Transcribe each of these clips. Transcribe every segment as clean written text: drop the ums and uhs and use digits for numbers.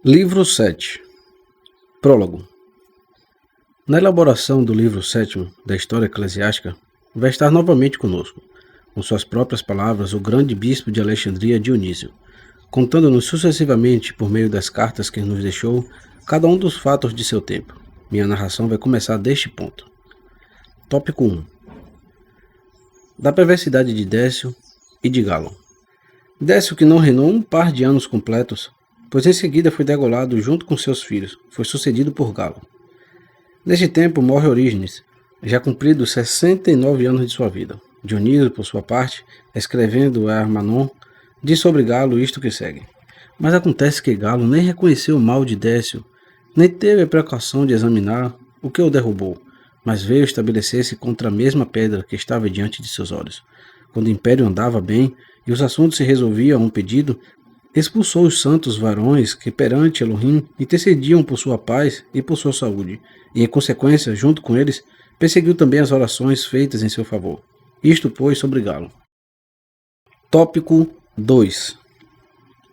Livro 7. Prólogo. Na elaboração do livro 7º da História Eclesiástica, vai estar novamente conosco, com suas próprias palavras, o grande bispo de Alexandria, Dionísio, contando-nos sucessivamente, por meio das cartas que nos deixou, cada um dos fatos de seu tempo. Minha narração vai começar deste ponto. Tópico 1. Da perversidade de Décio e de Galo. Décio, que não reinou um par de anos completos, pois em seguida foi degolado junto com seus filhos, foi sucedido por Galo. Neste tempo morre Orígenes, já cumpridos 69 anos de sua vida. Dionísio, por sua parte, escrevendo a Armanon, diz sobre Galo isto que segue. Mas acontece que Galo nem reconheceu o mal de Décio, nem teve a precaução de examinar o que o derrubou, mas veio estabelecer-se contra a mesma pedra que estava diante de seus olhos. Quando o império andava bem e os assuntos se resolviam a um pedido, expulsou os santos varões que perante Elohim intercediam por sua paz e por sua saúde, e em consequência, junto com eles, perseguiu também as orações feitas em seu favor. Isto, pois, sobre Galo. Tópico 2.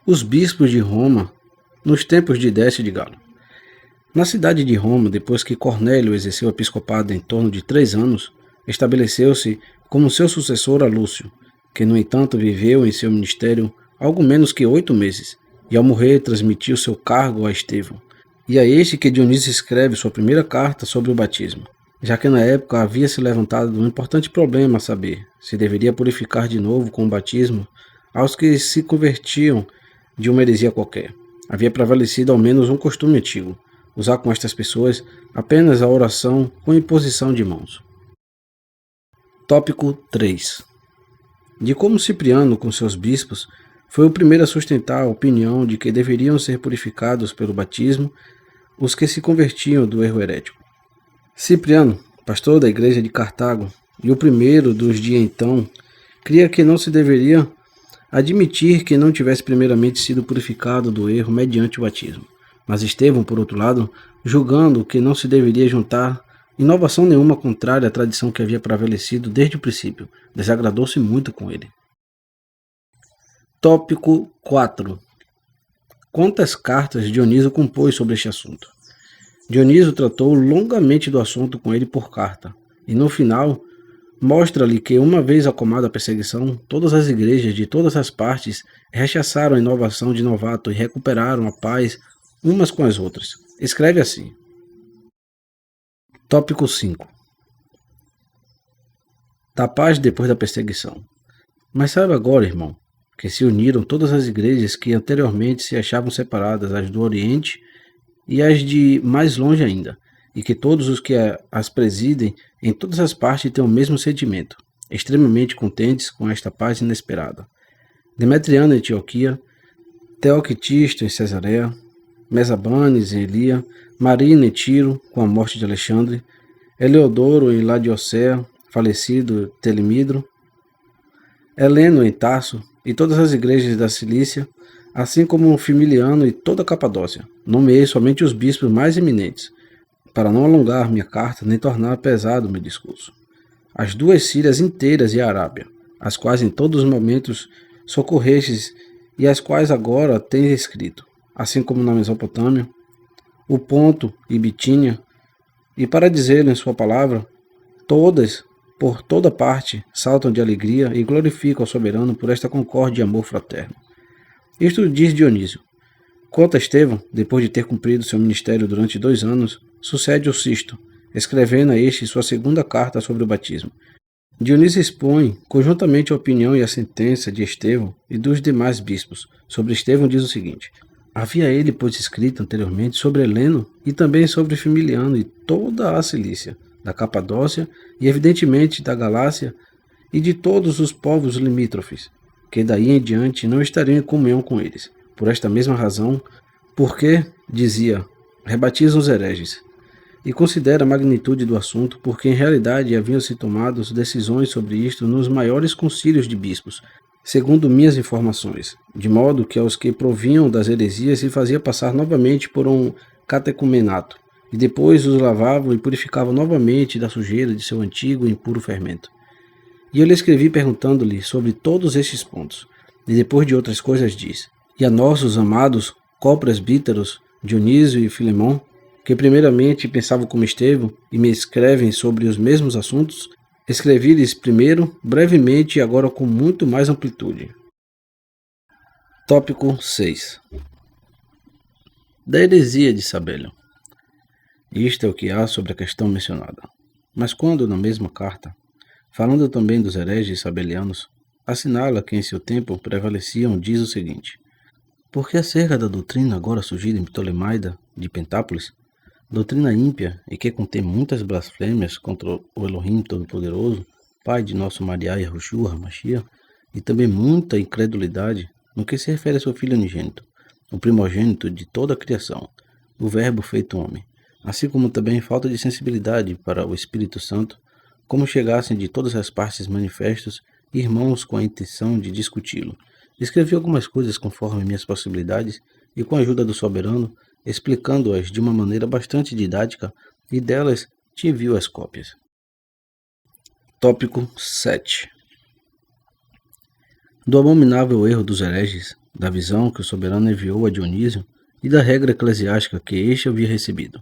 Os bispos de Roma nos tempos de Décio de Galo. Na cidade de Roma, depois que Cornélio exerceu o episcopado em torno de 3 anos, estabeleceu-se como seu sucessor a Lúcio, que no entanto viveu em seu ministério algo menos que 8 meses, e ao morrer transmitiu seu cargo a Estevão. E a este que Dionísio escreve sua primeira carta sobre o batismo, já que na época havia se levantado um importante problema a saber se deveria purificar de novo com o batismo aos que se convertiam de uma heresia qualquer. Havia prevalecido ao menos um costume antigo, usar com estas pessoas apenas a oração com imposição de mãos. Tópico 3. De como Cipriano, com seus bispos, foi o primeiro a sustentar a opinião de que deveriam ser purificados pelo batismo os que se convertiam do erro herético. Cipriano, pastor da igreja de Cartago, e o primeiro dos de então, cria que não se deveria admitir que não tivesse primeiramente sido purificado do erro mediante o batismo. Mas Estevão, por outro lado, julgando que não se deveria juntar inovação nenhuma contrária à tradição que havia prevalecido desde o princípio, desagradou-se muito com ele. Tópico 4. Quantas cartas Dionísio compôs sobre este assunto? Dionísio tratou longamente do assunto com ele por carta, e no final mostra-lhe que, uma vez acalmada a perseguição, todas as igrejas de todas as partes rechaçaram a inovação de novato e recuperaram a paz umas com as outras. Escreve assim. Tópico 5. Da paz depois da perseguição. Mas saiba agora, irmão, que se uniram todas as igrejas que anteriormente se achavam separadas, as do Oriente e as de mais longe ainda, e que todos os que as presidem em todas as partes têm o mesmo sentimento, extremamente contentes com esta paz inesperada. Demetriano em Antioquia, Teoctisto em Cesareia, Mesabanes em Elia, Marina em Tiro, com a morte de Alexandre, Eleodoro em Laodicea, falecido Telemidro, Heleno em Tarso, e todas as igrejas da Cilícia, assim como Fimiliano e toda a Capadócia. Nomeei somente os bispos mais eminentes, para não alongar minha carta nem tornar pesado meu discurso. As 2 Sírias inteiras e a Arábia, as quais em todos os momentos socorrestes e as quais agora tens escrito, assim como na Mesopotâmia, o Ponto e Bitínia, e para dizê-lo em sua palavra, todas, por toda parte, saltam de alegria e glorificam ao soberano por esta concórdia e amor fraterno. Isto diz Dionísio. Quanto a Estevão, depois de ter cumprido seu ministério durante 2 anos, sucede o Sisto, escrevendo a este sua segunda carta sobre o batismo. Dionísio expõe conjuntamente a opinião e a sentença de Estevão e dos demais bispos. Sobre Estevão diz o seguinte: havia ele, pois, escrito anteriormente sobre Heleno e também sobre Fimiliano e toda a Cilícia, da Capadócia e evidentemente da Galácia e de todos os povos limítrofes, que daí em diante não estariam em comunhão com eles. Por esta mesma razão, porque, dizia, rebatizam os hereges, e considera a magnitude do assunto, porque em realidade haviam-se tomado decisões sobre isto nos maiores concílios de bispos, segundo minhas informações, de modo que aos que provinham das heresias se fazia passar novamente por um catecumenato, e depois os lavavam e purificavam novamente da sujeira de seu antigo e impuro fermento. E eu lhe escrevi perguntando-lhe sobre todos estes pontos, e depois de outras coisas diz: E a nossos amados co-presbíteros Dionísio e Filemão, que primeiramente pensavam como Estevão e me escrevem sobre os mesmos assuntos, escrevi-lhes primeiro, brevemente e agora com muito mais amplitude. Tópico 6. Da heresia de Sabélio. Isto é o que há sobre a questão mencionada. Mas quando, na mesma carta, falando também dos hereges sabelianos, assinala que em seu tempo prevaleciam, diz o seguinte: porque acerca da doutrina agora surgida em Ptolemaida de Pentápolis, doutrina ímpia e que contém muitas blasfêmias contra o Elohim Todo-Poderoso, Pai de nosso Maria Yahushua HaMashiach, e também muita incredulidade no que se refere a seu Filho unigênito, o primogênito de toda a criação, o Verbo feito homem, assim como também falta de sensibilidade para o Espírito Santo, como chegassem de todas as partes manifestos irmãos com a intenção de discuti-lo. Escrevi algumas coisas conforme minhas possibilidades e com a ajuda do soberano, explicando-as de uma maneira bastante didática, e delas te envio as cópias. Tópico 7. Do abominável erro dos hereges, da visão que o soberano enviou a Dionísio e da regra eclesiástica que este havia recebido.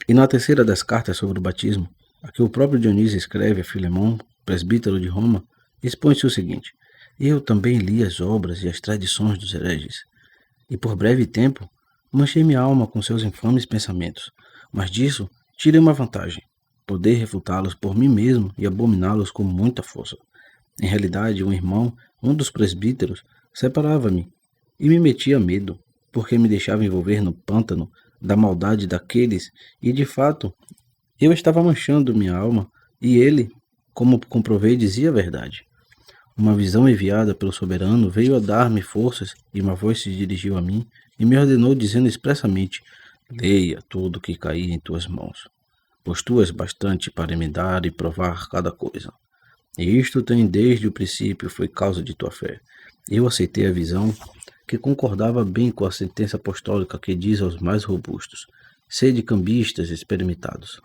E na terceira das cartas sobre o batismo, a que o próprio Dionísio escreve a Filemão, presbítero de Roma, expõe-se o seguinte: eu também li as obras e as tradições dos hereges, e por breve tempo manchei minha alma com seus infames pensamentos, mas disso tirei uma vantagem, poder refutá-los por mim mesmo e abominá-los com muita força. Em realidade, um irmão, um dos presbíteros, separava-me e me metia medo, porque me deixava envolver no pântano da maldade daqueles, e de fato eu estava manchando minha alma, e ele, como comprovei, dizia a verdade. Uma visão enviada pelo soberano veio a dar-me forças, e uma voz se dirigiu a mim e me ordenou, dizendo expressamente: leia tudo que cair em tuas mãos, pois tu és bastante para me dar e provar cada coisa. E isto tem desde o princípio foi causa de tua fé. Eu aceitei a visão, que concordava bem com a sentença apostólica que diz aos mais robustos: sede cambistas experimentados.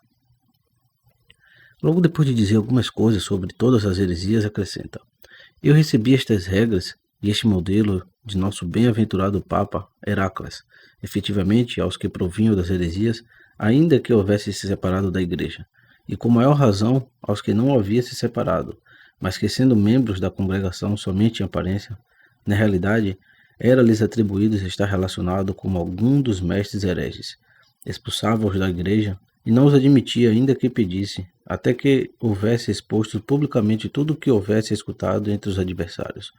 Logo depois de dizer algumas coisas sobre todas as heresias, acrescenta: eu recebi estas regras e este modelo de nosso bem-aventurado Papa Heracles, efetivamente aos que provinham das heresias, ainda que houvesse se separado da Igreja, e com maior razão aos que não havia se separado, mas que sendo membros da congregação somente em aparência, na realidade, era-lhes atribuído estar relacionado com algum dos mestres hereges, expulsava-os da Igreja e não os admitia ainda que pedisse, até que houvesse exposto publicamente tudo o que houvesse escutado entre os adversários.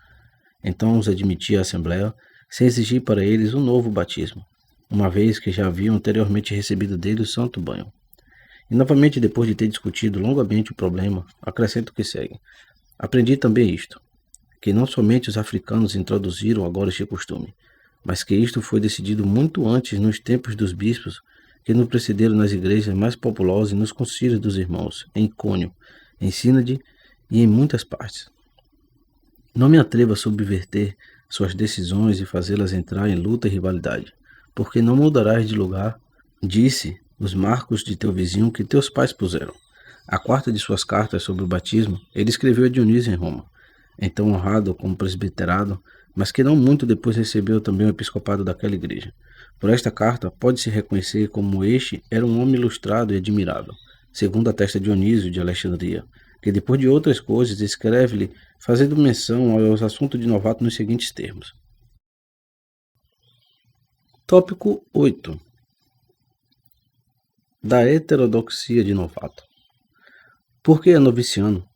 Então os admitia à Assembleia, sem exigir para eles um novo batismo, uma vez que já haviam anteriormente recebido dele o santo banho. E novamente, depois de ter discutido longamente o problema, acrescento o que segue: aprendi também isto, que não somente os africanos introduziram agora este costume, mas que isto foi decidido muito antes nos tempos dos bispos, que nos precederam nas igrejas mais populosas e nos concílios dos irmãos, em Icônio, em Sínade e em muitas partes. Não me atrevo a subverter suas decisões e fazê-las entrar em luta e rivalidade, porque não mudarás de lugar, disse, os marcos de teu vizinho que teus pais puseram. A quarta de suas cartas sobre o batismo, ele escreveu a Dionísio em Roma, então honrado como presbiterado, mas que não muito depois recebeu também o episcopado daquela igreja. Por esta carta, pode-se reconhecer como este era um homem ilustrado e admirável, segundo atesta Dionísio de Alexandria, que depois de outras coisas escreve-lhe fazendo menção aos assuntos de novato nos seguintes termos. Tópico 8. Da heterodoxia de novato. Porque é noviciano?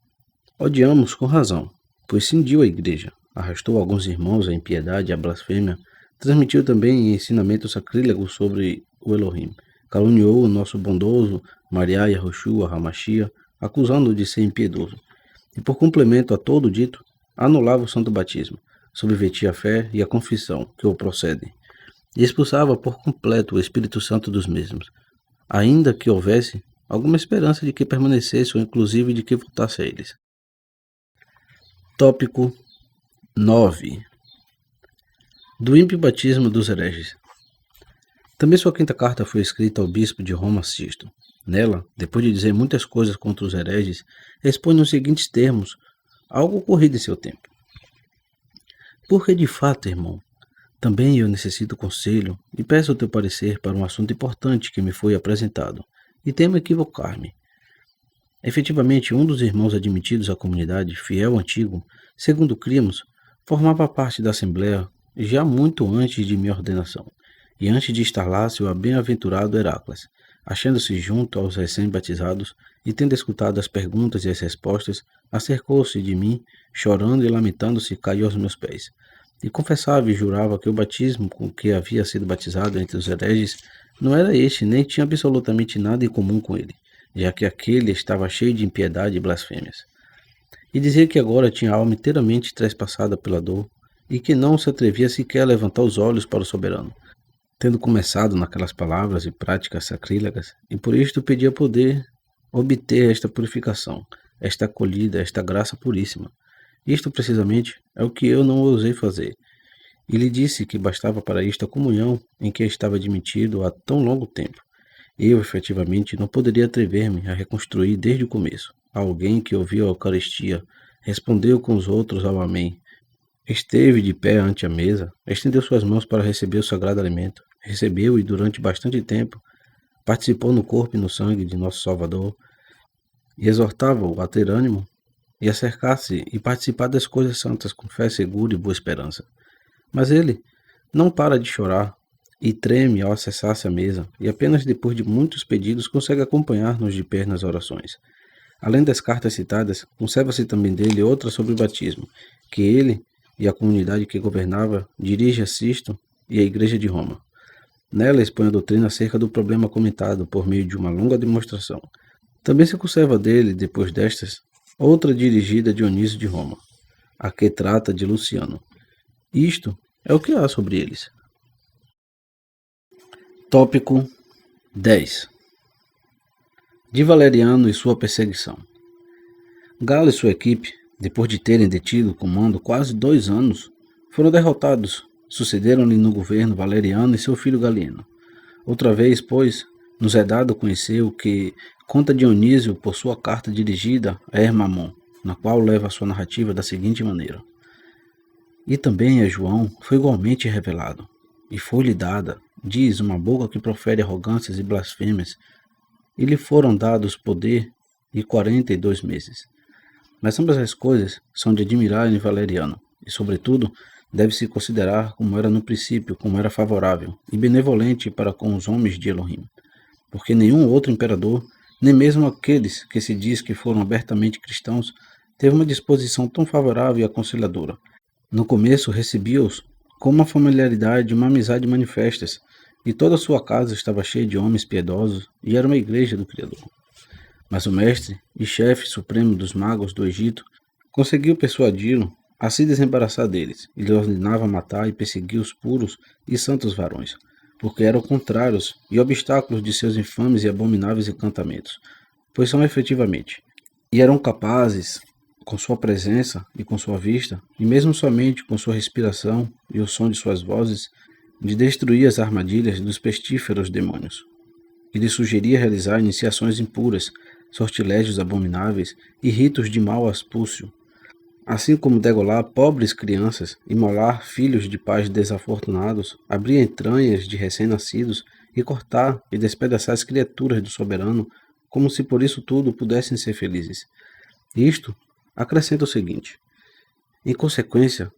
Odiamos com razão, pois cindiu a igreja, arrastou alguns irmãos à impiedade e à blasfêmia, transmitiu também ensinamentos sacrílegos sobre o Elohim, caluniou o nosso bondoso Maria Yahushua HaMashiach, acusando-o de ser impiedoso, e por complemento a todo o dito, anulava o santo batismo, subvertia a fé e a confissão que o procedem, e expulsava por completo o Espírito Santo dos mesmos, ainda que houvesse alguma esperança de que permanecesse ou inclusive de que voltasse a eles. Tópico 9. Do ímpio batismo dos hereges. Também sua quinta carta foi escrita ao bispo de Roma Sisto. Nela, depois de dizer muitas coisas contra os hereges, expõe nos seguintes termos algo ocorrido em seu tempo. Porque de fato, irmão, Também eu necessito conselho e peço o teu parecer para um assunto importante que me foi apresentado, e temo equivocar-me. Efetivamente, um dos irmãos admitidos à comunidade, fiel antigo, segundo cremos, formava parte da Assembleia já muito antes de minha ordenação, e antes de estar lá seu bem-aventurado Heracles, achando-se junto aos recém-batizados e tendo escutado as perguntas e as respostas, acercou-se de mim, chorando e lamentando-se, caiu aos meus pés. E confessava e jurava que o batismo com que havia sido batizado entre os hereges não era este, nem tinha absolutamente nada em comum com ele, já que aquele estava cheio de impiedade e blasfêmias. E dizia que agora tinha a alma inteiramente trespassada pela dor, e que não se atrevia sequer a levantar os olhos para o soberano, tendo começado naquelas palavras e práticas sacrílegas, e por isto pedia poder obter esta purificação, esta acolhida, esta graça puríssima. Isto precisamente é o que eu não ousei fazer, e lhe disse que bastava para isto a comunhão em que estava admitido há tão longo tempo. Eu, efetivamente, não poderia atrever-me a reconstruir desde o começo. Alguém que ouviu a Eucaristia, respondeu com os outros ao Amém, esteve de pé ante a mesa, estendeu suas mãos para receber o sagrado alimento, recebeu e durante bastante tempo participou no corpo e no sangue de nosso Salvador, e exortava-o a ter ânimo e a cercar-se e participar das coisas santas com fé segura e boa esperança. Mas ele não para de chorar e treme ao acessar-se à mesa, e apenas depois de muitos pedidos consegue acompanhar-nos de pé nas orações. Além das cartas citadas, conserva-se também dele outra sobre o batismo, que ele e a comunidade que governava dirige a Sisto e a Igreja de Roma. Nela expõe a doutrina acerca do problema comentado por meio de uma longa demonstração. Também se conserva dele, depois destas, outra dirigida a Dionísio de Roma, a que trata de Luciano. Isto é o que há sobre eles. Tópico 10. De Valeriano e sua perseguição. Galo e sua equipe, depois de terem detido o comando quase 2 anos, foram derrotados. Sucederam-lhe no governo Valeriano e seu filho Galeno. Outra vez, pois, nos é dado conhecer o que conta Dionísio por sua carta dirigida a Hermamon, na qual leva a sua narrativa da seguinte maneira. E também a João foi igualmente revelado, e foi-lhe dada, diz, uma boca que profere arrogâncias e blasfêmias, e lhe foram dados poder e 42 meses. Mas ambas as coisas são de admirar em Valeriano, e sobretudo deve-se considerar como era no princípio, como era favorável e benevolente para com os homens de Elohim, porque nenhum outro imperador, nem mesmo aqueles que se diz que foram abertamente cristãos, teve uma disposição tão favorável e aconselhadora. No começo recebia-os com uma familiaridade e uma amizade manifestas, e toda a sua casa estava cheia de homens piedosos e era uma igreja do Criador. Mas o mestre e chefe supremo dos magos do Egito conseguiu persuadi-lo a se desembaraçar deles, e lhe ordenava matar e perseguir os puros e santos varões, porque eram contrários e obstáculos de seus infames e abomináveis encantamentos, pois são efetivamente, e eram capazes, com sua presença e com sua vista, e mesmo somente com sua respiração e o som de suas vozes, de destruir as armadilhas dos pestíferos demônios, e lhe sugeria realizar iniciações impuras, sortilégios abomináveis e ritos de mau aspúcio, assim como degolar pobres crianças, imolar filhos de pais desafortunados, abrir entranhas de recém-nascidos e cortar e despedaçar as criaturas do soberano, como se por isso tudo pudessem ser felizes. Isto acrescenta o seguinte: em consequência,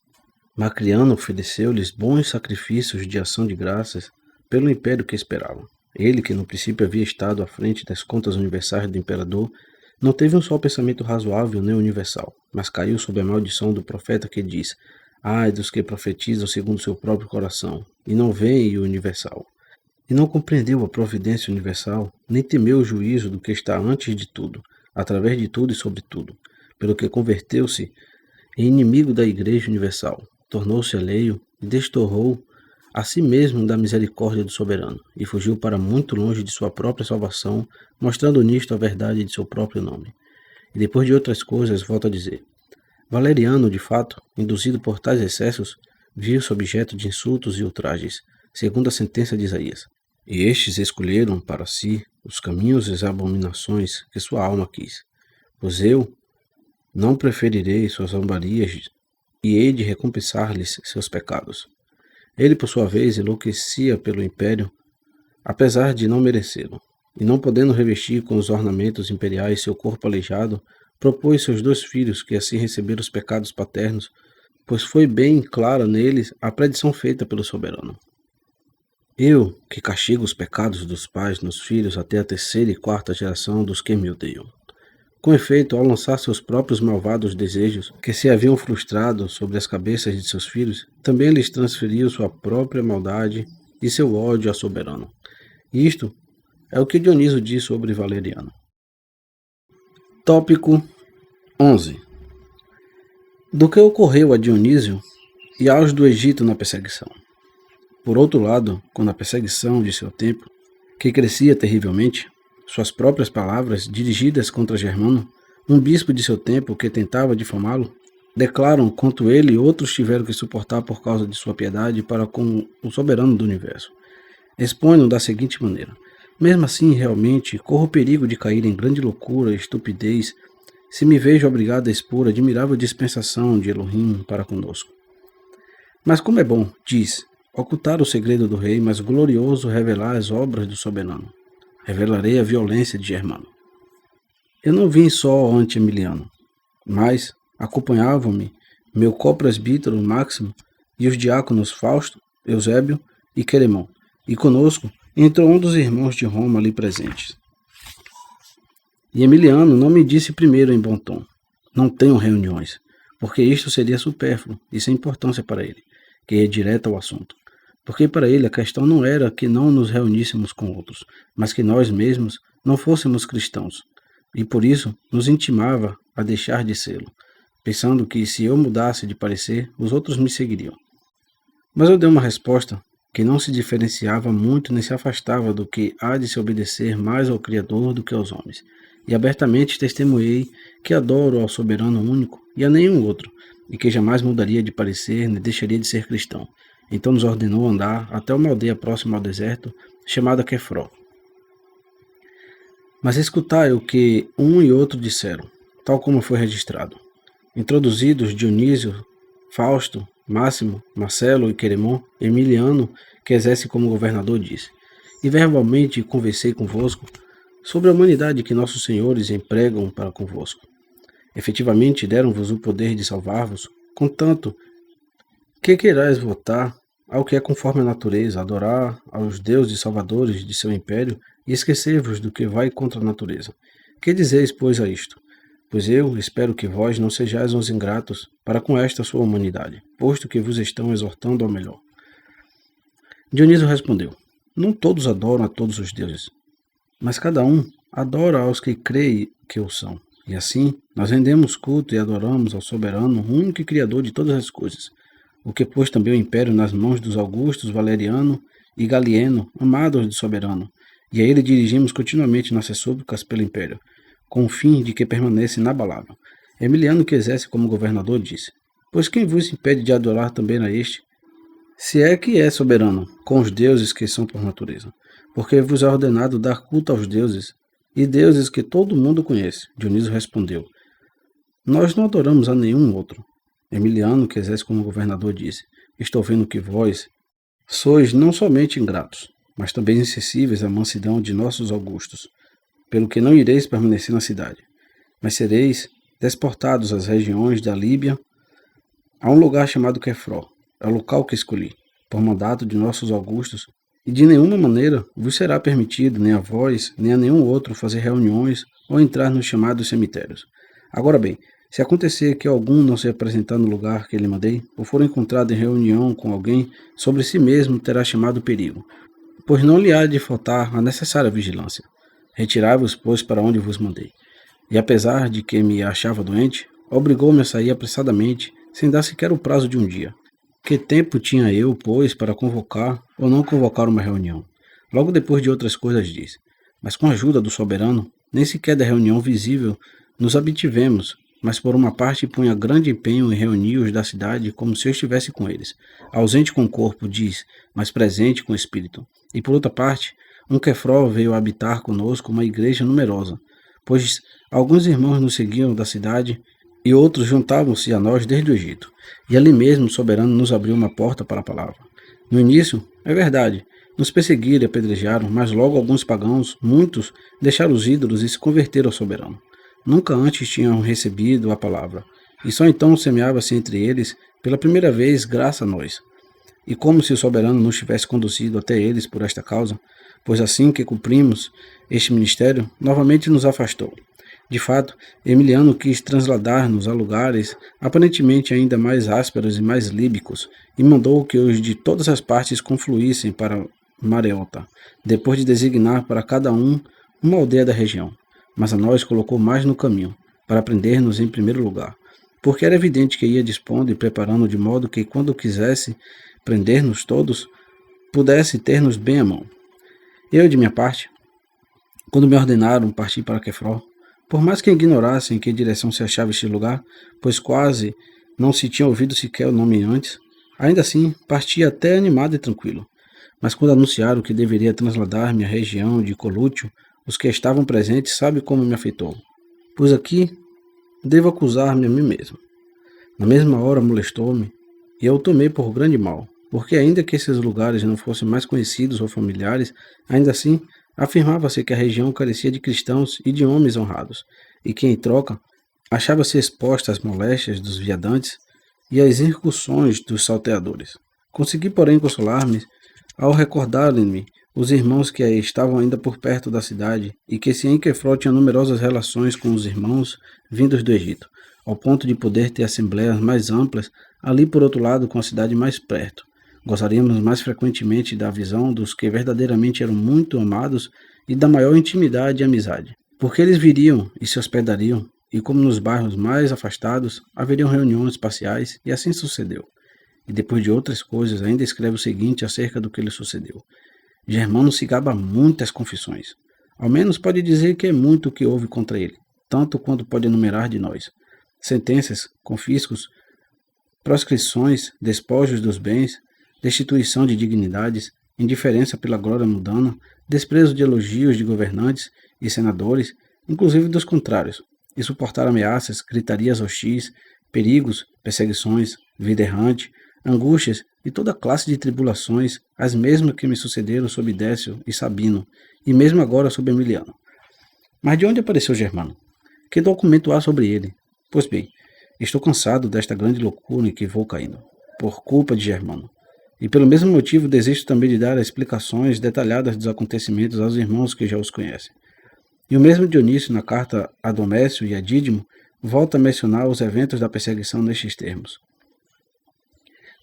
Macriano ofereceu-lhes bons sacrifícios de ação de graças pelo império que esperavam. Ele, que no princípio havia estado à frente das contas universais do imperador, não teve um só pensamento razoável nem universal, mas caiu sob a maldição do profeta que diz: ai dos que profetizam segundo seu próprio coração, e não veem o universal. E não compreendeu a providência universal, nem temeu o juízo do que está antes de tudo, através de tudo e sobre tudo, pelo que converteu-se em inimigo da Igreja Universal, tornou-se alheio e destorrou a si mesmo da misericórdia do soberano, e fugiu para muito longe de sua própria salvação, mostrando nisto a verdade de seu próprio nome. E depois de outras coisas, volto a dizer, Valeriano, de fato, induzido por tais excessos, viu-se objeto de insultos e ultrajes, segundo a sentença de Isaías. E estes escolheram para si os caminhos e as abominações que sua alma quis. Pois eu não preferirei suas zombarias e hei de recompensar-lhes seus pecados. Ele, por sua vez, enlouquecia pelo império, apesar de não merecê-lo. E não podendo revestir com os ornamentos imperiais seu corpo aleijado, propôs seus 2 filhos que assim receberam os pecados paternos, pois foi bem clara neles a predição feita pelo soberano. Eu, que castigo os pecados dos pais nos filhos até a 3ª e 4ª geração dos que me odeiam. Com efeito, ao lançar seus próprios malvados desejos, que se haviam frustrado sobre as cabeças de seus filhos, também lhes transferiu sua própria maldade e seu ódio ao soberano. Isto é o que Dioniso diz sobre Valeriano. Tópico 11. Do que ocorreu a Dionísio e aos do Egito na perseguição. Por outro lado, quando a perseguição de seu tempo, que crescia terrivelmente, suas próprias palavras, dirigidas contra Germano, um bispo de seu tempo que tentava difamá-lo, declaram quanto ele e outros tiveram que suportar por causa de sua piedade para com o soberano do universo. Expõe-no da seguinte maneira: mesmo assim, realmente, corro o perigo de cair em grande loucura e estupidez se me vejo obrigado a expor a admirável dispensação de Elohim para conosco. Mas como é bom, diz, ocultar o segredo do rei, mas glorioso revelar as obras do soberano. Revelarei a violência de Germano. Eu não vim só ante Emiliano, mas acompanhavam-me meu copresbítero Máximo e os diáconos Fausto, Eusébio e Queremon, e conosco entrou um dos irmãos de Roma ali presentes. E Emiliano não me disse primeiro em bom tom: não tenho reuniões, porque isto seria supérfluo e sem importância para ele, que ia direto ao assunto. Porque para ele a questão não era que não nos reuníssemos com outros, mas que nós mesmos não fôssemos cristãos, e por isso nos intimava a deixar de sê-lo, pensando que se eu mudasse de parecer, os outros me seguiriam. Mas eu dei uma resposta que não se diferenciava muito nem se afastava do que há de se obedecer mais ao Criador do que aos homens, e abertamente testemunhei que adoro ao soberano único e a nenhum outro, e que jamais mudaria de parecer nem deixaria de ser cristão. Então nos ordenou andar até uma aldeia próxima ao deserto, chamada Quefró. Mas escutai o que um e outro disseram, tal como foi registrado. Introduzidos Dionísio, Fausto, Máximo, Marcelo e Queremon, Emiliano, que exerce como governador, disse: e verbalmente conversei convosco sobre a humanidade que nossos senhores empregam para convosco. Efetivamente deram-vos o poder de salvar-vos, contanto que queirais votar ao que é conforme a natureza, adorar aos deuses salvadores de seu império e esquecer-vos do que vai contra a natureza. Que dizeis, pois, a isto? Pois eu espero que vós não sejais uns ingratos para com esta sua humanidade, posto que vos estão exortando ao melhor. Dioniso respondeu: não todos adoram a todos os deuses, mas cada um adora aos que crê que o são. E assim, nós rendemos culto e adoramos ao soberano, único e criador de todas as coisas, o que pôs também o império nas mãos dos Augustos, Valeriano e Galieno, amados do soberano, e a ele dirigimos continuamente nossas súplicas pelo império, com o fim de que permaneça inabalável. Emiliano, que exerce como governador, disse: pois quem vos impede de adorar também a este, se é que é soberano, com os deuses que são por natureza? Porque vos é ordenado dar culto aos deuses, e deuses que todo mundo conhece. Dioniso respondeu: nós não adoramos a nenhum outro. Emiliano, que exerce como governador, disse: estou vendo que vós sois não somente ingratos, mas também insensíveis à mansidão de nossos augustos, pelo que não ireis permanecer na cidade, mas sereis desportados às regiões da Líbia, a um lugar chamado Quefró. É o local que escolhi, por mandato de nossos augustos, e de nenhuma maneira vos será permitido, nem a vós, nem a nenhum outro, fazer reuniões ou entrar nos chamados cemitérios. Agora bem, se acontecer que algum não se apresentar no lugar que lhe mandei, ou for encontrado em reunião com alguém, sobre si mesmo terá chamado perigo, pois não lhe há de faltar a necessária vigilância. Retirai-vos, pois, para onde vos mandei. E apesar de que me achava doente, obrigou-me a sair apressadamente, sem dar sequer o prazo de um dia. Que tempo tinha eu, pois, para convocar ou não convocar uma reunião? Logo depois de outras coisas disse: mas com a ajuda do soberano, nem sequer da reunião visível nos obtivemos, mas por uma parte punha grande empenho em reunir os da cidade como se eu estivesse com eles, ausente com o corpo, diz, mas presente com o espírito. E por outra parte, um Quefró veio habitar conosco uma igreja numerosa, pois alguns irmãos nos seguiam da cidade e outros juntavam-se a nós desde o Egito. E ali mesmo o soberano nos abriu uma porta para a palavra. No início, é verdade, nos perseguiram e apedrejaram, mas logo alguns pagãos, muitos, deixaram os ídolos e se converteram ao soberano. Nunca antes tinham recebido a palavra, e só então semeava-se entre eles, pela primeira vez, graça a nós. E como se o soberano nos tivesse conduzido até eles por esta causa, pois assim que cumprimos este ministério, novamente nos afastou. De fato, Emiliano quis trasladar-nos a lugares aparentemente ainda mais ásperos e mais líbicos, e mandou que os de todas as partes confluíssem para Mareota, depois de designar para cada um uma aldeia da região. Mas a nós colocou mais no caminho, para prender-nos em primeiro lugar, porque era evidente que ia dispondo e preparando de modo que, quando quisesse prender-nos todos, pudesse ter-nos bem à mão. Eu, de minha parte, quando me ordenaram partir para Quefró, por mais que ignorasse em que direção se achava este lugar, pois quase não se tinha ouvido sequer o nome antes, ainda assim parti até animado e tranquilo. Mas quando anunciaram que deveria trasladar-me à região de Colútio, os que estavam presentes sabem como me afetou. Pois aqui devo acusar-me a mim mesmo. Na mesma hora molestou-me, e eu o tomei por grande mal, porque ainda que esses lugares não fossem mais conhecidos ou familiares, ainda assim afirmava-se que a região carecia de cristãos e de homens honrados, e que, em troca, achava-se exposta às moléstias dos viadantes e às incursões dos salteadores. Consegui, porém, consolar-me ao recordarem-me os irmãos que estavam ainda por perto da cidade e que se em Quefró tinha numerosas relações com os irmãos vindos do Egito, ao ponto de poder ter assembleias mais amplas ali por outro lado com a cidade mais perto. Gostaríamos mais frequentemente da visão dos que verdadeiramente eram muito amados e da maior intimidade e amizade, porque eles viriam e se hospedariam, e como nos bairros mais afastados, haveriam reuniões parciais, e assim sucedeu. E depois de outras coisas, ainda escreve o seguinte acerca do que lhe sucedeu. Germano se gaba muitas confissões. Ao menos pode dizer que é muito o que houve contra ele, tanto quanto pode enumerar de nós. Sentenças, confiscos, proscrições, despojos dos bens, destituição de dignidades, indiferença pela glória mundana, desprezo de elogios de governantes e senadores, inclusive dos contrários, e suportar ameaças, gritarias hostis, perigos, perseguições, vida errante, angústias e toda classe de tribulações, as mesmas que me sucederam sob Décio e Sabino, e mesmo agora sob Emiliano. Mas de onde apareceu Germano? Que documento há sobre ele? Pois bem, estou cansado desta grande loucura em que vou caindo, por culpa de Germano. E pelo mesmo motivo desisto também de dar explicações detalhadas dos acontecimentos aos irmãos que já os conhecem. E o mesmo Dionísio, na carta a Domécio e a Dídimo, volta a mencionar os eventos da perseguição nestes termos.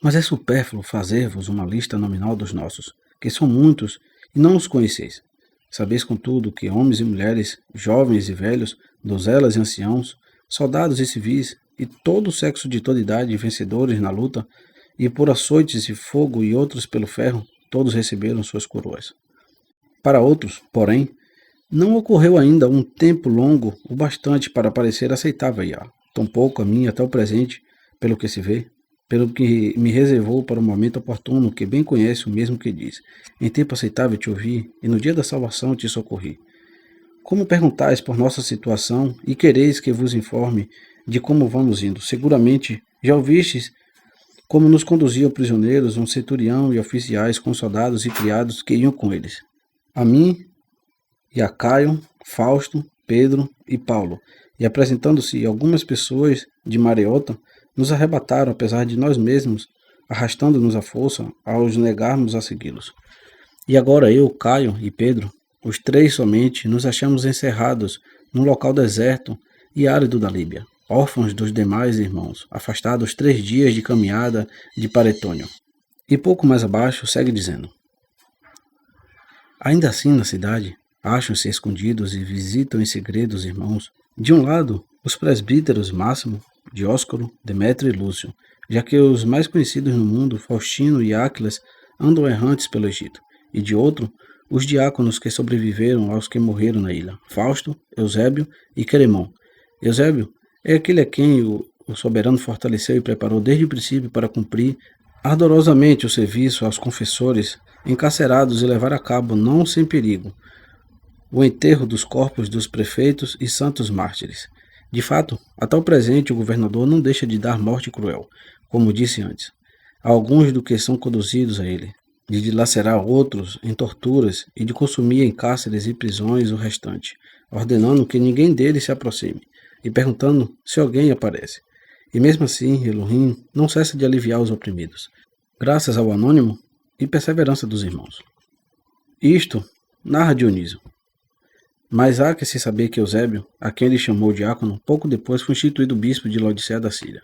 Mas é supérfluo fazer-vos uma lista nominal dos nossos, que são muitos e não os conheceis. Sabeis, contudo, que homens e mulheres, jovens e velhos, donzelas e anciãos, soldados e civis, e todo o sexo de toda idade, vencedores na luta, e por açoites e fogo e outros pelo ferro, todos receberam suas coroas. Para outros, porém, não ocorreu ainda um tempo longo o bastante para parecer aceitável a tampouco a mim até o presente, pelo que se vê, pelo que me reservou para o momento oportuno, que bem conhece o mesmo que diz. Em tempo aceitável te ouvi, e no dia da salvação te socorri. Como perguntais por nossa situação, e quereis que vos informe de como vamos indo? Seguramente já ouvistes como nos conduziam prisioneiros um centurião e oficiais com soldados e criados que iam com eles. A mim e a Caio, Fausto, Pedro e Paulo, e apresentando-se algumas pessoas de Mareota, nos arrebataram, apesar de nós mesmos, arrastando-nos à força, aos negarmos a segui-los. E agora eu, Caio e Pedro, os três somente, nos achamos encerrados num local deserto e árido da Líbia, órfãos dos demais irmãos, afastados 3 dias de caminhada de Paretônio. E pouco mais abaixo segue dizendo: ainda assim na cidade, acham-se escondidos e visitam em segredo os irmãos. De um lado, os presbíteros Máximo, Dióscoro, Demétrio e Lúcio, já que os mais conhecidos no mundo, Faustino e Áquilas, andam errantes pelo Egito. E de outro, os diáconos que sobreviveram aos que morreram na ilha, Fausto, Eusébio e Queremon. Eusébio é aquele a quem o soberano fortaleceu e preparou desde o princípio para cumprir ardorosamente o serviço aos confessores encarcerados e levar a cabo, não sem perigo, o enterro dos corpos dos prefeitos e santos mártires. De fato, até o presente o governador não deixa de dar morte cruel, como disse antes. a alguns do que são conduzidos a ele, de dilacerar outros em torturas e de consumir em cárceres e prisões o restante, ordenando que ninguém deles se aproxime, e perguntando se alguém aparece. E mesmo assim, Elohim não cessa de aliviar os oprimidos, graças ao anônimo e perseverança dos irmãos. Isto narra Dionísio. Mas há que se saber que Eusébio, a quem ele chamou diácono, pouco depois foi instituído bispo de Laodiceia da Síria.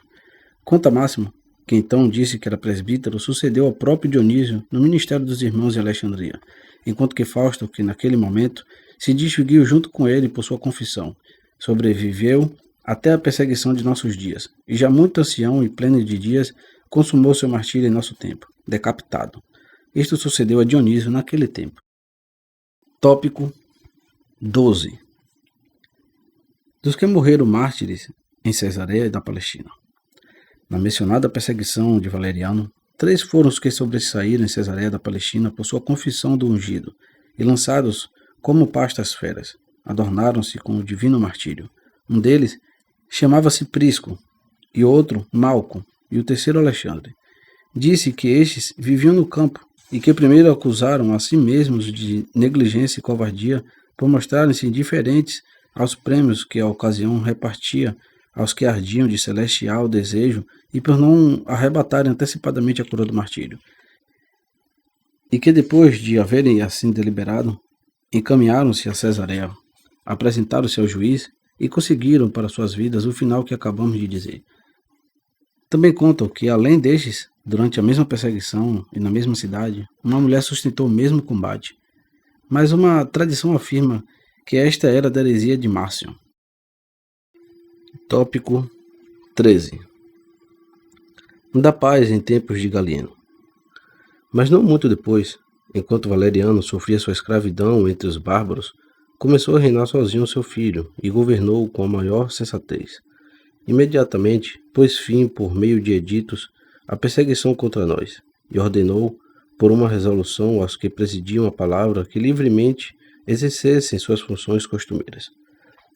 Quanto a Máximo, que então disse que era presbítero, sucedeu ao próprio Dionísio no ministério dos irmãos de Alexandria, enquanto que Fausto, que naquele momento se distinguiu junto com ele por sua confissão, sobreviveu até a perseguição de nossos dias, e já muito ancião e pleno de dias, consumou seu martírio em nosso tempo, decapitado. Isto sucedeu a Dionísio naquele tempo. Tópico 12. Dos que morreram mártires em Cesareia da Palestina. Na mencionada perseguição de Valeriano, 3 foram os que sobressaíram em Cesareia da Palestina por sua confissão do ungido, e lançados como pasto às feras, adornaram-se com o divino martírio. Um deles chamava-se Prisco, e outro Malco, e o terceiro Alexandre. Disse que estes viviam no campo, e que primeiro acusaram a si mesmos de negligência e covardia por mostrarem-se indiferentes aos prêmios que a ocasião repartia aos que ardiam de celestial desejo e por não arrebatarem antecipadamente a coroa do martírio. E que depois de haverem assim deliberado, encaminharam-se a Cesareia, apresentaram-se ao juiz e conseguiram para suas vidas o final que acabamos de dizer. Também contam que, além destes, durante a mesma perseguição e na mesma cidade, uma mulher sustentou o mesmo combate, mas uma tradição afirma que esta era da heresia de Márcio. Tópico 13. Da paz em tempos de Galieno. Mas não muito depois, enquanto Valeriano sofria sua escravidão entre os bárbaros, começou a reinar sozinho seu filho e governou com a maior sensatez. Imediatamente pôs fim, por meio de editos, à perseguição contra nós, e ordenou, por uma resolução aos que presidiam a palavra, que livremente exercessem suas funções costumeiras.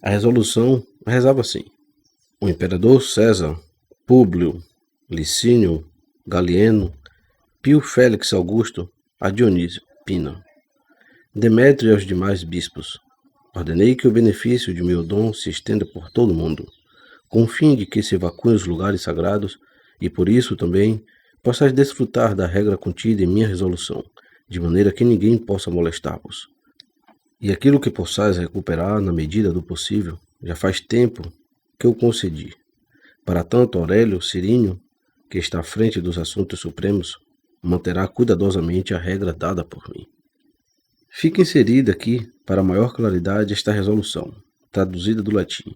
A resolução rezava assim: o imperador César, Públio, Licínio, Galieno, Pio Félix Augusto, a Dionísio, Pina, Demétrio e aos demais bispos, ordenei que o benefício de meu dom se estenda por todo o mundo, com o fim de que se evacuem os lugares sagrados, e por isso também possais desfrutar da regra contida em minha resolução, de maneira que ninguém possa molestar-vos. E aquilo que possais recuperar na medida do possível, já faz tempo que eu concedi. Para tanto, Aurélio Cirínio, que está à frente dos assuntos supremos, manterá cuidadosamente a regra dada por mim. Fica inserida aqui, para maior claridade, esta resolução, traduzida do latim.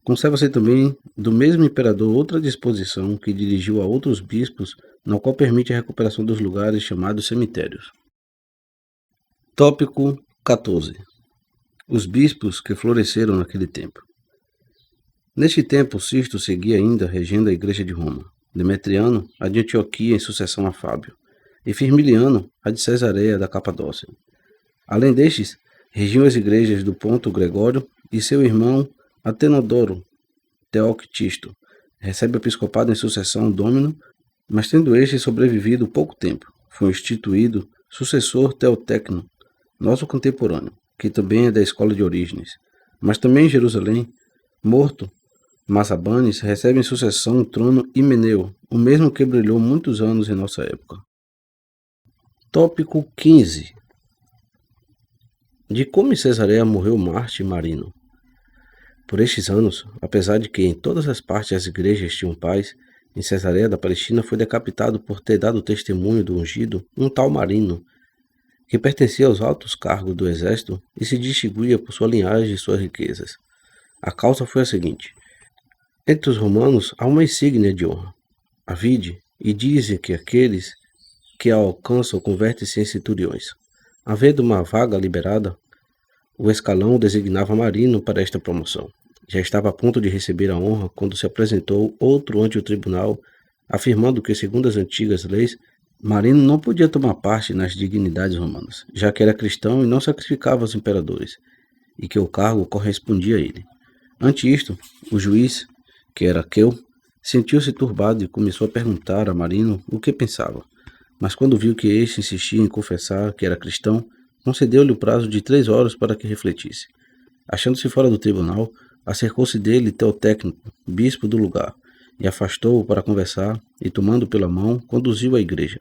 Conserva-se também do mesmo imperador outra disposição que dirigiu a outros bispos, na qual permite a recuperação dos lugares chamados cemitérios. Tópico 14. Os bispos que floresceram naquele tempo. Neste tempo, Sisto seguia ainda regendo a igreja de Roma, Demetriano a de Antioquia em sucessão a Fábio, e Firmiliano a de Cesareia da Capadócia. Além destes, regiam as igrejas do Ponto Gregório e seu irmão Atenodoro Teoctisto. Recebe o episcopado em sucessão Dômino, mas tendo este sobrevivido pouco tempo, foi instituído sucessor Teotecno, nosso contemporâneo, que também é da escola de Orígenes. Mas também em Jerusalém, morto, Massabanes recebe em sucessão o trono Himeneu, o mesmo que brilhou muitos anos em nossa época. Tópico 15. De como em Cesareia morreu Marte Marino. Por estes anos, apesar de que em todas as partes as igrejas tinham paz, em Cesareia da Palestina foi decapitado por ter dado testemunho do ungido um tal Marino, que pertencia aos altos cargos do exército e se distinguia por sua linhagem e suas riquezas. A causa foi a seguinte: entre os romanos há uma insígnia de honra, a vide, e dizem que aqueles que a alcançam convertem-se em centuriões. Havendo uma vaga liberada, o escalão designava Marino para esta promoção. Já estava a ponto de receber a honra quando se apresentou outro ante o tribunal, afirmando que, segundo as antigas leis, Marino não podia tomar parte nas dignidades romanas, já que era cristão e não sacrificava aos imperadores, e que o cargo correspondia a ele. Ante isto, o juiz, que era Queu, Sentiu-se turbado e começou a perguntar a Marino o que pensava. Mas quando viu que este insistia em confessar que era cristão, concedeu-lhe o prazo de 3 horas para que refletisse. Achando-se fora do tribunal, acercou-se dele Teotécnico, bispo do lugar, e afastou-o para conversar, e tomando pela mão, conduziu-o à igreja.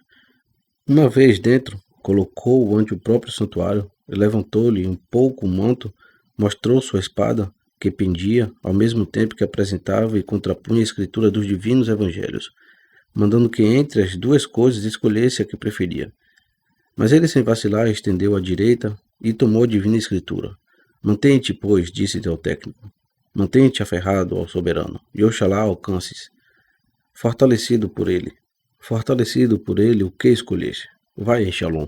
Uma vez dentro, colocou-o ante o próprio santuário, e levantou-lhe um pouco o manto, mostrou sua espada, que pendia, ao mesmo tempo que apresentava e contrapunha a escritura dos divinos evangelhos, mandando que entre as duas coisas escolhesse a que preferia. Mas ele, sem vacilar, estendeu à direita e tomou a divina escritura. Mantém-te, pois, disse Teotécnico, mantém-te aferrado ao soberano, e oxalá alcances. Fortalecido por ele, o que escolheste? Vai em Shalom.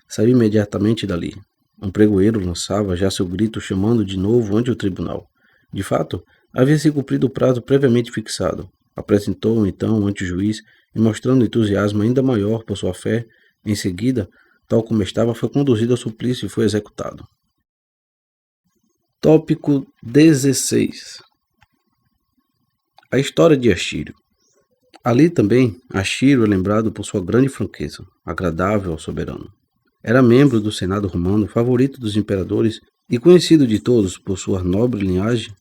Saiu imediatamente dali. Um pregoeiro lançava já seu grito chamando de novo ante o tribunal. De fato, havia se cumprido o prazo previamente fixado. Apresentou-o então ante o juiz e, mostrando entusiasmo ainda maior por sua fé, em seguida, tal como estava, foi conduzido ao suplício e foi executado. Tópico 16. A história de Astírio. Ali também, Astírio é lembrado por sua grande franqueza, agradável ao soberano. Era membro do Senado romano, favorito dos imperadores e conhecido de todos por sua nobre linhagem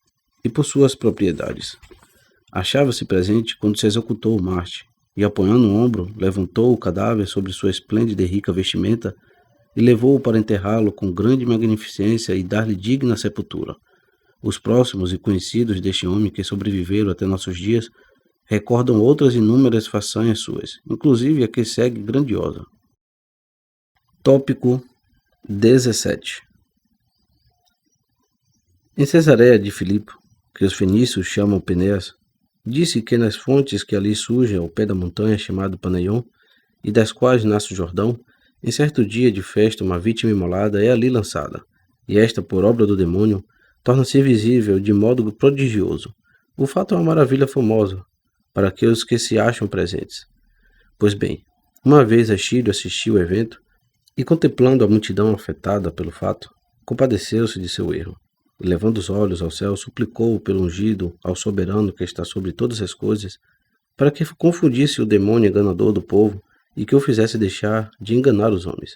e por suas propriedades. Achava-se presente quando se executou o Marte, e apoiando o ombro, levantou o cadáver sobre sua esplêndida e rica vestimenta e levou-o para enterrá-lo com grande magnificência e dar-lhe digna sepultura. Os próximos e conhecidos deste homem que sobreviveram até nossos dias recordam outras inúmeras façanhas suas, inclusive a que segue grandiosa. Tópico 17. Em Cesareia de Filipe, que os fenícios chamam Penéas, disse que nas fontes que ali surgem ao pé da montanha chamada Paneion, e das quais nasce o Jordão, em certo dia de festa uma vítima imolada é ali lançada, e esta, por obra do demônio, torna-se visível de modo prodigioso. O fato é uma maravilha famosa para aqueles que se acham presentes. Pois bem, uma vez Astírio assistiu ao evento, e contemplando a multidão afetada pelo fato, compadeceu-se de seu erro, e levando os olhos ao céu, suplicou pelo ungido ao soberano que está sobre todas as coisas, para que confundisse o demônio enganador do povo e que o fizesse deixar de enganar os homens.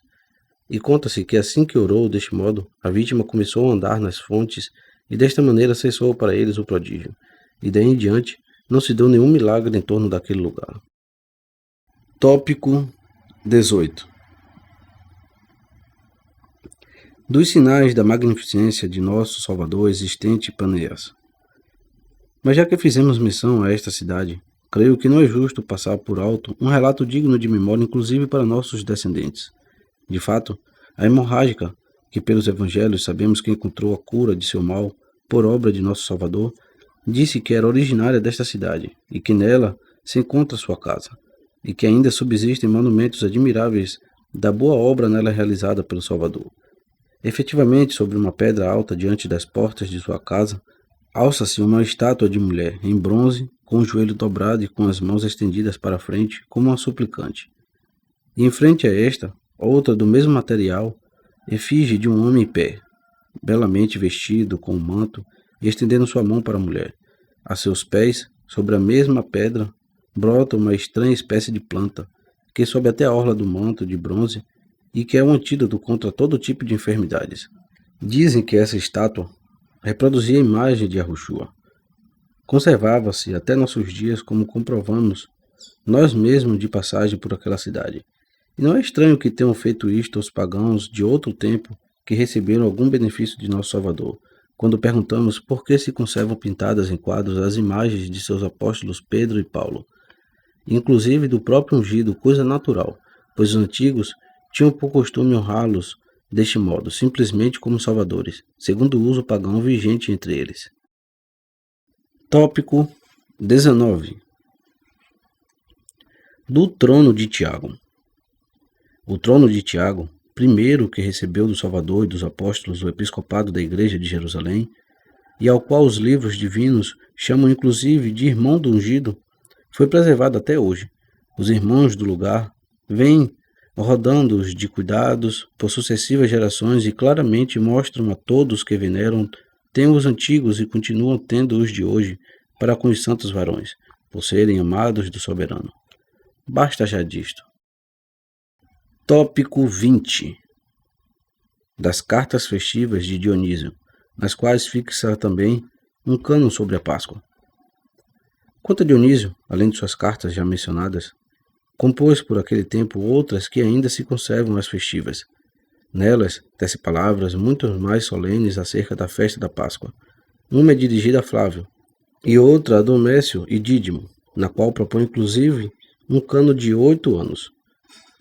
E conta-se que assim que orou deste modo, a vítima começou a andar nas fontes, e desta maneira cessou para eles o prodígio, e daí em diante não se deu nenhum milagre em torno daquele lugar. Tópico 18. Dos sinais da magnificência de nosso Salvador existente Paneas. Mas já que fizemos menção a esta cidade, creio que não é justo passar por alto um relato digno de memória, inclusive para nossos descendentes. De fato, a hemorrágica, que pelos evangelhos sabemos que encontrou a cura de seu mal por obra de nosso Salvador, disse que era originária desta cidade e que nela se encontra sua casa, e que ainda subsistem monumentos admiráveis da boa obra nela realizada pelo Salvador. Efetivamente, sobre uma pedra alta diante das portas de sua casa, alça-se uma estátua de mulher, em bronze, com o joelho dobrado e com as mãos estendidas para frente, como uma suplicante. E em frente a esta, outra do mesmo material, efígie de um homem em pé, belamente vestido com um manto e estendendo sua mão para a mulher. A seus pés, sobre a mesma pedra, brota uma estranha espécie de planta, que sobe até a orla do manto de bronze e que é um antídoto contra todo tipo de enfermidades. Dizem que essa estátua reproduzia a imagem de Yahushua. Conservava-se até nossos dias, como comprovamos nós mesmos de passagem por aquela cidade. E não é estranho que tenham feito isto os pagãos de outro tempo que receberam algum benefício de nosso Salvador, quando perguntamos por que se conservam pintadas em quadros as imagens de seus apóstolos Pedro e Paulo, inclusive do próprio ungido, coisa natural, pois os antigos tinham por costume honrá-los deste modo, simplesmente como salvadores, segundo o uso pagão vigente entre eles. Tópico 19. Do trono de Tiago. O trono de Tiago, primeiro que recebeu do Salvador e dos apóstolos o episcopado da Igreja de Jerusalém, e ao qual os livros divinos chamam inclusive de irmão do ungido, foi preservado até hoje. Os irmãos do lugar vêm rodando-os de cuidados por sucessivas gerações e claramente mostram a todos que veneram, têm os antigos e continuam tendo os de hoje, para com os santos varões. por serem amados do soberano. Basta já disto. Tópico 20. Das cartas festivas de Dionísio, nas quais fixa também um cânon sobre a Páscoa. Quanto a Dionísio, além de suas cartas já mencionadas, compôs por aquele tempo outras que ainda se conservam as festivas. Nelas, tece palavras muito mais solenes acerca da festa da Páscoa. Uma é dirigida a Flávio, e outra a Domécio e Dídimo, na qual propõe inclusive um cano de 8 anos,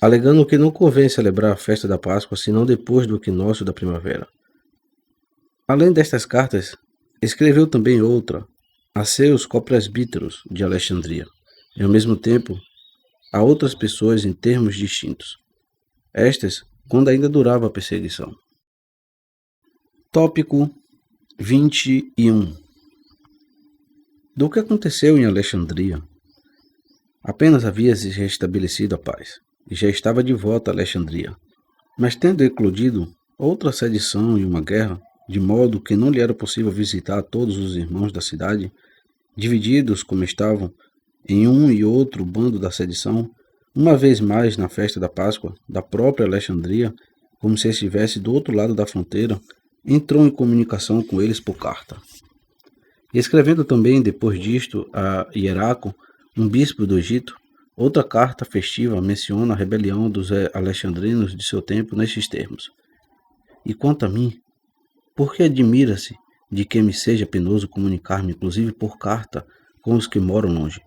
alegando que não convém celebrar a festa da Páscoa senão depois do equinócio da primavera. Além destas cartas, escreveu também outra a seus copresbíteros de Alexandria, e ao mesmo tempo a outras pessoas em termos distintos. Estas, quando ainda durava a perseguição. Tópico 21. Do que aconteceu em Alexandria, apenas havia se restabelecido a paz, e já estava de volta a Alexandria. Mas tendo eclodido outra sedição e uma guerra, de modo que não lhe era possível visitar todos os irmãos da cidade, divididos como estavam em um e outro bando da sedição, uma vez mais na festa da Páscoa, da própria Alexandria, como se estivesse do outro lado da fronteira, entrou em comunicação com eles por carta. E escrevendo também, depois disto, a Hieraco, um bispo do Egito, outra carta festiva menciona a rebelião dos alexandrinos de seu tempo nestes termos. E quanto a mim, por que admira-se de que me seja penoso comunicar-me, inclusive por carta, com os que moram longe?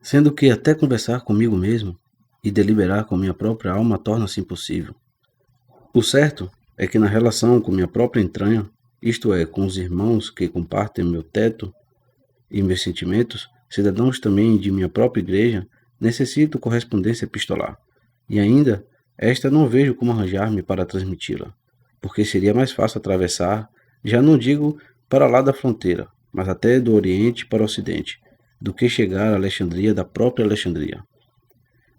Sendo que até conversar comigo mesmo e deliberar com minha própria alma torna-se impossível. O certo é que na relação com minha própria entranha, isto é, com os irmãos que compartem meu teto e meus sentimentos, cidadãos também de minha própria igreja, necessito correspondência epistolar. E ainda, esta não vejo como arranjar-me para transmiti-la, porque seria mais fácil atravessar, já não digo para lá da fronteira, mas até do Oriente para o Ocidente, do que chegar a Alexandria da própria Alexandria.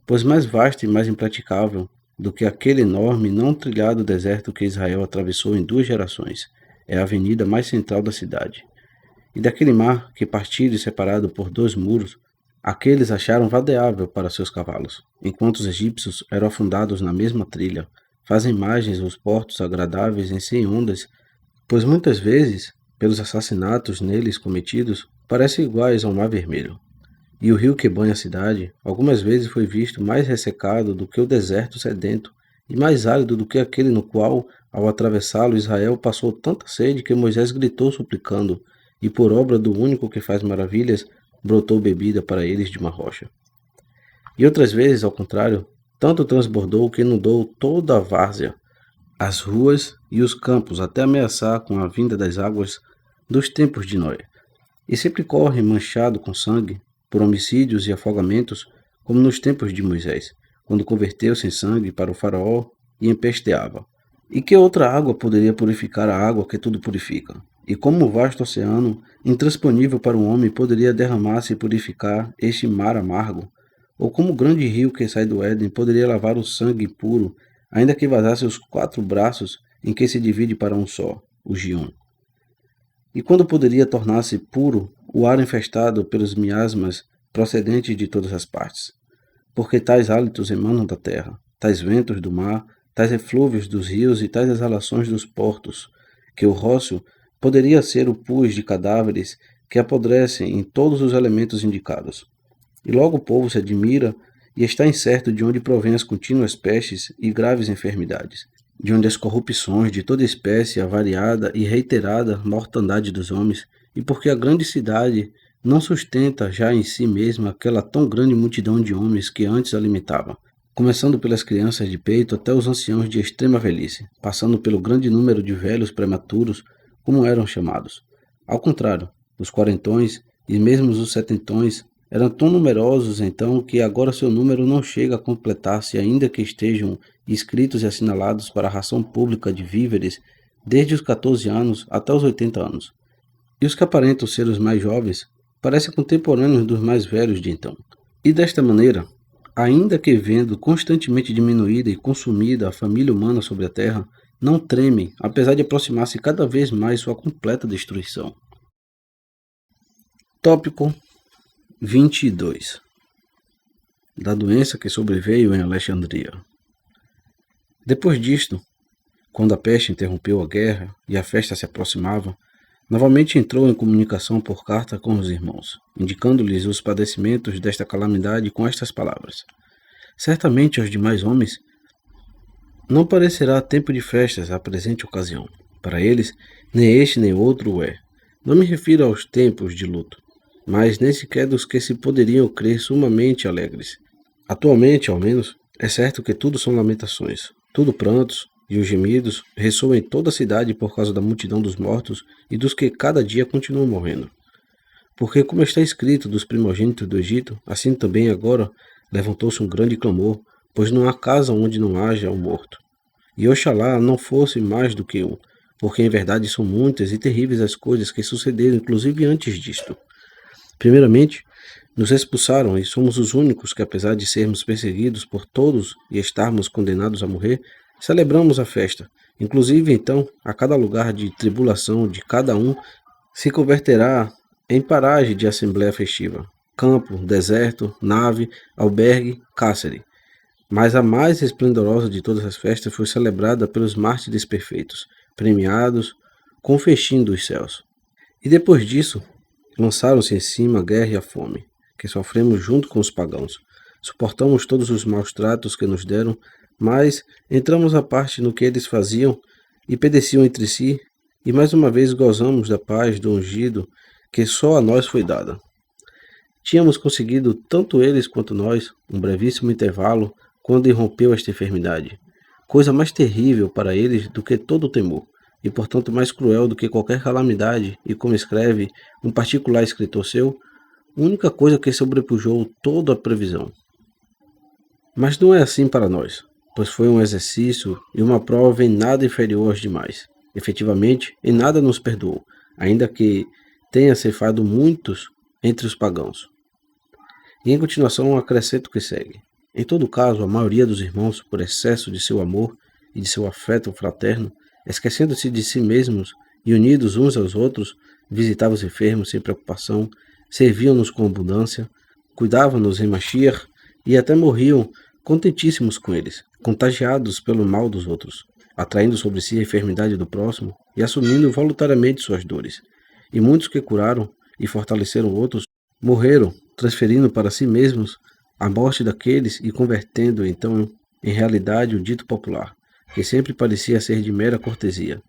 Pois mais vasto e mais impraticável do que aquele enorme não trilhado deserto que Israel atravessou em 2 gerações, é a avenida mais central da cidade. E daquele mar que partido e separado por 2 muros, aqueles acharam vadeável para seus cavalos, enquanto os egípcios eram afundados na mesma trilha, fazem imagens os portos agradáveis em 100 ondas, pois muitas vezes, pelos assassinatos neles cometidos, parecem iguais ao Mar Vermelho. E o rio que banha a cidade, algumas vezes foi visto mais ressecado do que o deserto sedento, e mais árido do que aquele no qual, ao atravessá-lo, Israel passou tanta sede que Moisés gritou suplicando, e por obra do único que faz maravilhas, brotou bebida para eles de uma rocha. E outras vezes, ao contrário, tanto transbordou que inundou toda a várzea, as ruas e os campos, até ameaçar com a vinda das águas dos tempos de Noé. E sempre corre manchado com sangue, por homicídios e afogamentos, como nos tempos de Moisés, quando converteu-se em sangue para o faraó e empesteava. E que outra água poderia purificar a água que tudo purifica? E como o vasto oceano, intransponível para o homem, poderia derramar-se e purificar este mar amargo? Ou como o grande rio que sai do Éden poderia lavar o sangue puro, ainda que vazasse os 4 braços em que se divide para um só, o Gion? E quando poderia tornar-se puro o ar infestado pelos miasmas procedentes de todas as partes? Porque tais hálitos emanam da terra, tais ventos do mar, tais eflúvios dos rios e tais exalações dos portos, que o rócio poderia ser o pus de cadáveres que apodrecem em todos os elementos indicados. E logo o povo se admira e está incerto de onde provém as contínuas pestes e graves enfermidades, de onde as corrupções de toda espécie, a variada e reiterada mortandade dos homens, e porque a grande cidade não sustenta já em si mesma aquela tão grande multidão de homens que antes alimentava, começando pelas crianças de peito até os anciãos de extrema velhice, passando pelo grande número de velhos prematuros, como eram chamados. Ao contrário, os quarentões e mesmo os setentões eram tão numerosos então que agora seu número não chega a completar-se, ainda que estejam inscritos e assinalados para a ração pública de víveres desde os 14 anos até os 80 anos. E os que aparentam ser os mais jovens parecem contemporâneos dos mais velhos de então. E desta maneira, ainda que vendo constantemente diminuída e consumida a família humana sobre a terra, não tremem, apesar de aproximar-se cada vez mais sua completa destruição. Tópico 22. Da doença que sobreveio em Alexandria. Depois disto, quando a peste interrompeu a guerra e a festa se aproximava, novamente entrou em comunicação por carta com os irmãos, indicando-lhes os padecimentos desta calamidade com estas palavras: certamente aos demais homens não parecerá tempo de festas a presente ocasião. Para eles, nem este nem outro o é. Não me refiro aos tempos de luto, mas nem sequer dos que se poderiam crer sumamente alegres. Atualmente, ao menos, é certo que tudo são lamentações, tudo prantos, e os gemidos ressoam em toda a cidade por causa da multidão dos mortos e dos que cada dia continuam morrendo. Porque, como está escrito dos primogênitos do Egito, assim também agora levantou-se um grande clamor, pois não há casa onde não haja um morto. E oxalá não fosse mais do que um, porque em verdade são muitas e terríveis as coisas que sucederam, inclusive antes disto. Primeiramente, nos expulsaram e somos os únicos que, apesar de sermos perseguidos por todos e estarmos condenados a morrer, celebramos a festa. Inclusive, então, a cada lugar de tribulação de cada um se converterá em paragem de assembleia festiva, campo, deserto, nave, albergue, cárcere. Mas a mais esplendorosa de todas as festas foi celebrada pelos mártires perfeitos, premiados com o festim dos céus. E depois disso, lançaram-se em cima a guerra e a fome, que sofremos junto com os pagãos. Suportamos todos os maus tratos que nos deram, mas entramos à parte no que eles faziam e pedeciam entre si, e mais uma vez gozamos da paz do ungido que só a nós foi dada. Tínhamos conseguido, tanto eles quanto nós, um brevíssimo intervalo quando irrompeu esta enfermidade, coisa mais terrível para eles do que todo o temor, e portanto mais cruel do que qualquer calamidade, e como escreve um particular escritor seu, única coisa que sobrepujou toda a previsão. Mas não é assim para nós, pois foi um exercício e uma prova em nada inferior aos demais. Efetivamente, em nada nos perdoou, ainda que tenha ceifado muitos entre os pagãos. E em continuação acrescento o que segue. Em todo caso, a maioria dos irmãos, por excesso de seu amor e de seu afeto fraterno, esquecendo-se de si mesmos e unidos uns aos outros, visitavam os enfermos sem preocupação, serviam-nos com abundância, cuidavam-nos em Mashiach e até morriam contentíssimos com eles, contagiados pelo mal dos outros, atraindo sobre si a enfermidade do próximo e assumindo voluntariamente suas dores. E muitos que curaram e fortaleceram outros morreram, transferindo para si mesmos a morte daqueles e convertendo então em realidade o dito popular, que sempre parecia ser de mera cortesia,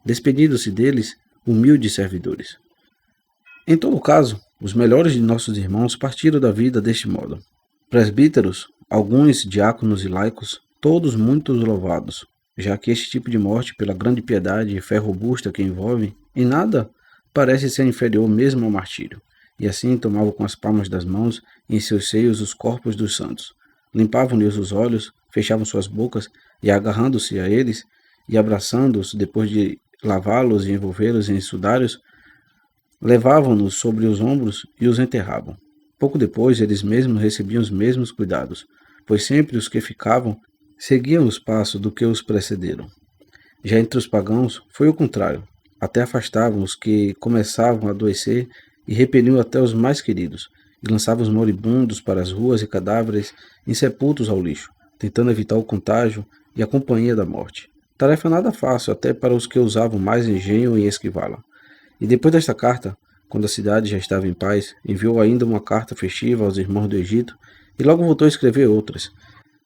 despedindo-se deles humildes servidores. Em todo caso, os melhores de nossos irmãos partiram da vida deste modo. Presbíteros, alguns diáconos e laicos, todos muito louvados, já que este tipo de morte, pela grande piedade e fé robusta que envolve, em nada parece ser inferior mesmo ao martírio. E assim tomavam com as palmas das mãos em seus seios os corpos dos santos. Limpavam-lhes os olhos, fechavam suas bocas e, agarrando-se a eles e abraçando-os, depois de lavá-los e envolvê-los em sudários, levavam-nos sobre os ombros e os enterravam. Pouco depois, eles mesmos recebiam os mesmos cuidados, pois sempre os que ficavam seguiam os passos do que os precederam. Já entre os pagãos foi o contrário, até afastavam os que começavam a adoecer e repeliam até os mais queridos, e lançavam os moribundos para as ruas e cadáveres insepultos ao lixo, tentando evitar o contágio e a companhia da morte. Tarefa nada fácil até para os que usavam mais engenho em esquivá-la. E depois desta carta, quando a cidade já estava em paz, enviou ainda uma carta festiva aos irmãos do Egito, e logo voltou a escrever outras.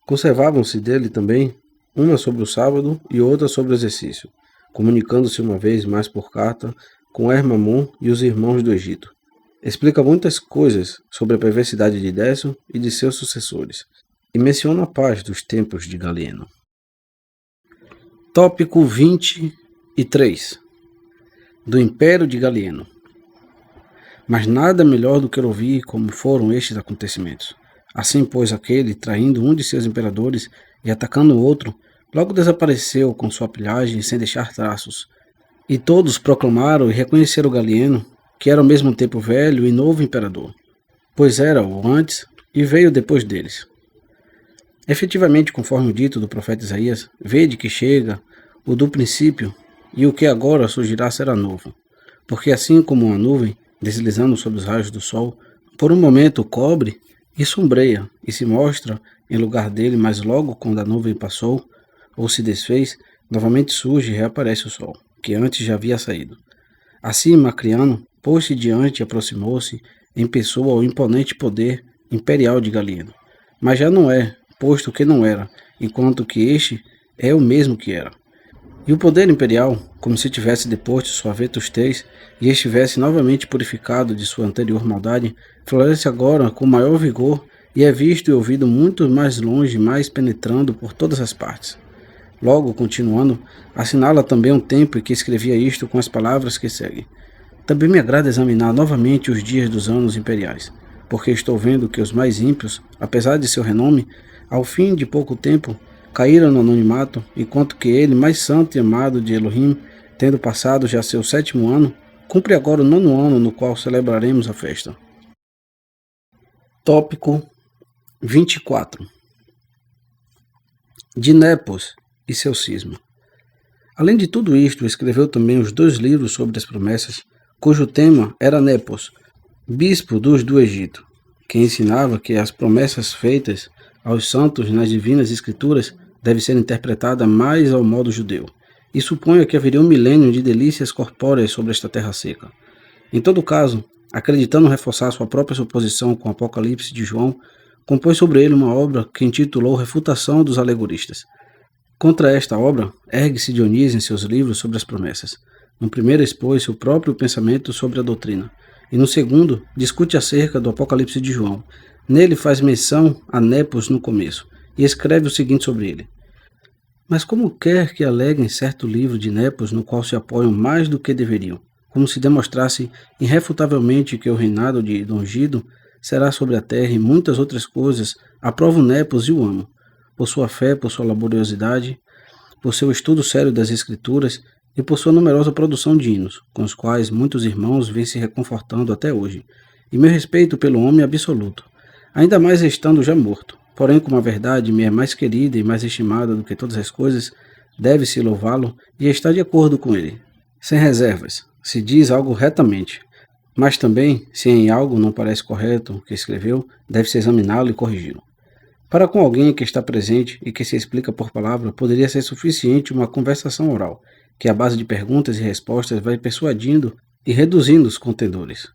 Conservavam-se dele também, uma sobre o sábado e outra sobre o exercício, comunicando-se uma vez mais por carta com Hermamon e os irmãos do Egito. Explica muitas coisas sobre a perversidade de Décio e de seus sucessores, e menciona a paz dos tempos de Galeno. Tópico 23. Do Império de Galeno. Mas nada melhor do que ouvir como foram estes acontecimentos. Assim, pois, aquele, traindo um de seus imperadores e atacando o outro, logo desapareceu com sua pilhagem sem deixar traços. E todos proclamaram e reconheceram Galeno, que era ao mesmo tempo velho e novo imperador, pois era o antes e veio depois deles. Efetivamente, conforme o dito do profeta Isaías, vede que chega o do princípio, e o que agora surgirá será novo. Porque assim como uma nuvem, deslizando sob os raios do sol, Por um momento cobre e sombreia, e se mostra em lugar dele, mas logo quando a nuvem passou, ou se desfez, novamente surge e reaparece o sol, que antes já havia saído. Assim, Macriano pôs-se diante e aproximou-se em pessoa ao imponente poder imperial de Galeno. Mas já não é, posto que não era, enquanto que este é o mesmo que era. E o poder imperial, como se tivesse deposto sua vetustez e estivesse novamente purificado de sua anterior maldade, floresce agora com maior vigor e é visto e ouvido muito mais longe, mais penetrando por todas as partes. Logo, continuando, assinala também um tempo em que escrevia isto com as palavras que seguem. Também me agrada examinar novamente os dias dos anos imperiais, porque estou vendo que os mais ímpios, apesar de seu renome, ao fim de pouco tempo, caíram no anonimato, enquanto que ele, mais santo e amado de Elohim, tendo passado já seu 7º ano, cumpre agora o 9º ano no qual celebraremos a festa. Tópico 24. De Nepos e seu cisma. Além de tudo isto, escreveu também os 2 livros sobre as promessas, cujo tema era Nepos, bispo do Egito, que ensinava que as promessas feitas aos santos nas divinas escrituras devem ser interpretadas mais ao modo judeu, e suponha que haveria um milênio de delícias corpóreas sobre esta terra seca. Em todo caso, acreditando reforçar sua própria suposição com o Apocalipse de João, compôs sobre ele uma obra que intitulou Refutação dos Alegoristas. Contra esta obra, ergue-se Dionísio em seus livros sobre as promessas. No primeiro expôs seu próprio pensamento sobre a doutrina, e no segundo discute acerca do Apocalipse de João. Nele faz menção a Nepos no começo, e escreve o seguinte sobre ele. Mas como quer que aleguem certo livro de Nepos no qual se apoiam mais do que deveriam, como se demonstrasse irrefutavelmente que o reinado de Dongido será sobre a terra e muitas outras coisas, aprovo Nepos e o amo, por sua fé, por sua laboriosidade, por seu estudo sério das Escrituras e por sua numerosa produção de hinos, com os quais muitos irmãos vêm se reconfortando até hoje, e meu respeito pelo homem absoluto, ainda mais estando já morto, porém como a verdade me é mais querida e mais estimada do que todas as coisas, deve-se louvá-lo e estar de acordo com ele, sem reservas, se diz algo retamente, mas também, se em algo não parece correto o que escreveu, deve-se examiná-lo e corrigi-lo. Para com alguém que está presente e que se explica por palavra, poderia ser suficiente uma conversação oral, que à base de perguntas e respostas vai persuadindo e reduzindo os contendores.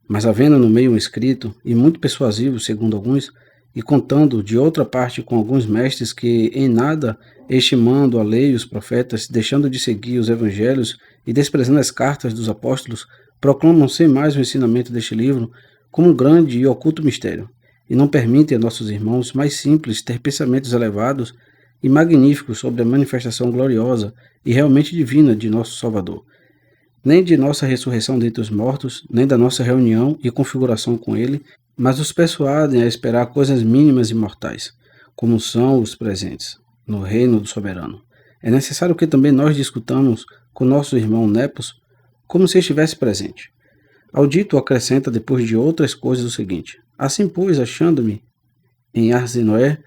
Mas havendo no meio um escrito, e muito persuasivo segundo alguns, e contando de outra parte com alguns mestres que em nada, estimando a lei e os profetas, deixando de seguir os evangelhos e desprezando as cartas dos apóstolos, proclamam sem mais o ensinamento deste livro como um grande e oculto mistério, e não permitem a nossos irmãos mais simples ter pensamentos elevados e magníficos sobre a manifestação gloriosa e realmente divina de nosso Salvador, nem de nossa ressurreição dentre os mortos, nem da nossa reunião e configuração com Ele, mas os persuadem a esperar coisas mínimas e mortais, como são os presentes, no reino do soberano. É necessário que também nós discutamos com nosso irmão Nepos, como se estivesse presente. Ao dito acrescenta depois de outras coisas o seguinte: assim pois, achando-me em Arzinoé,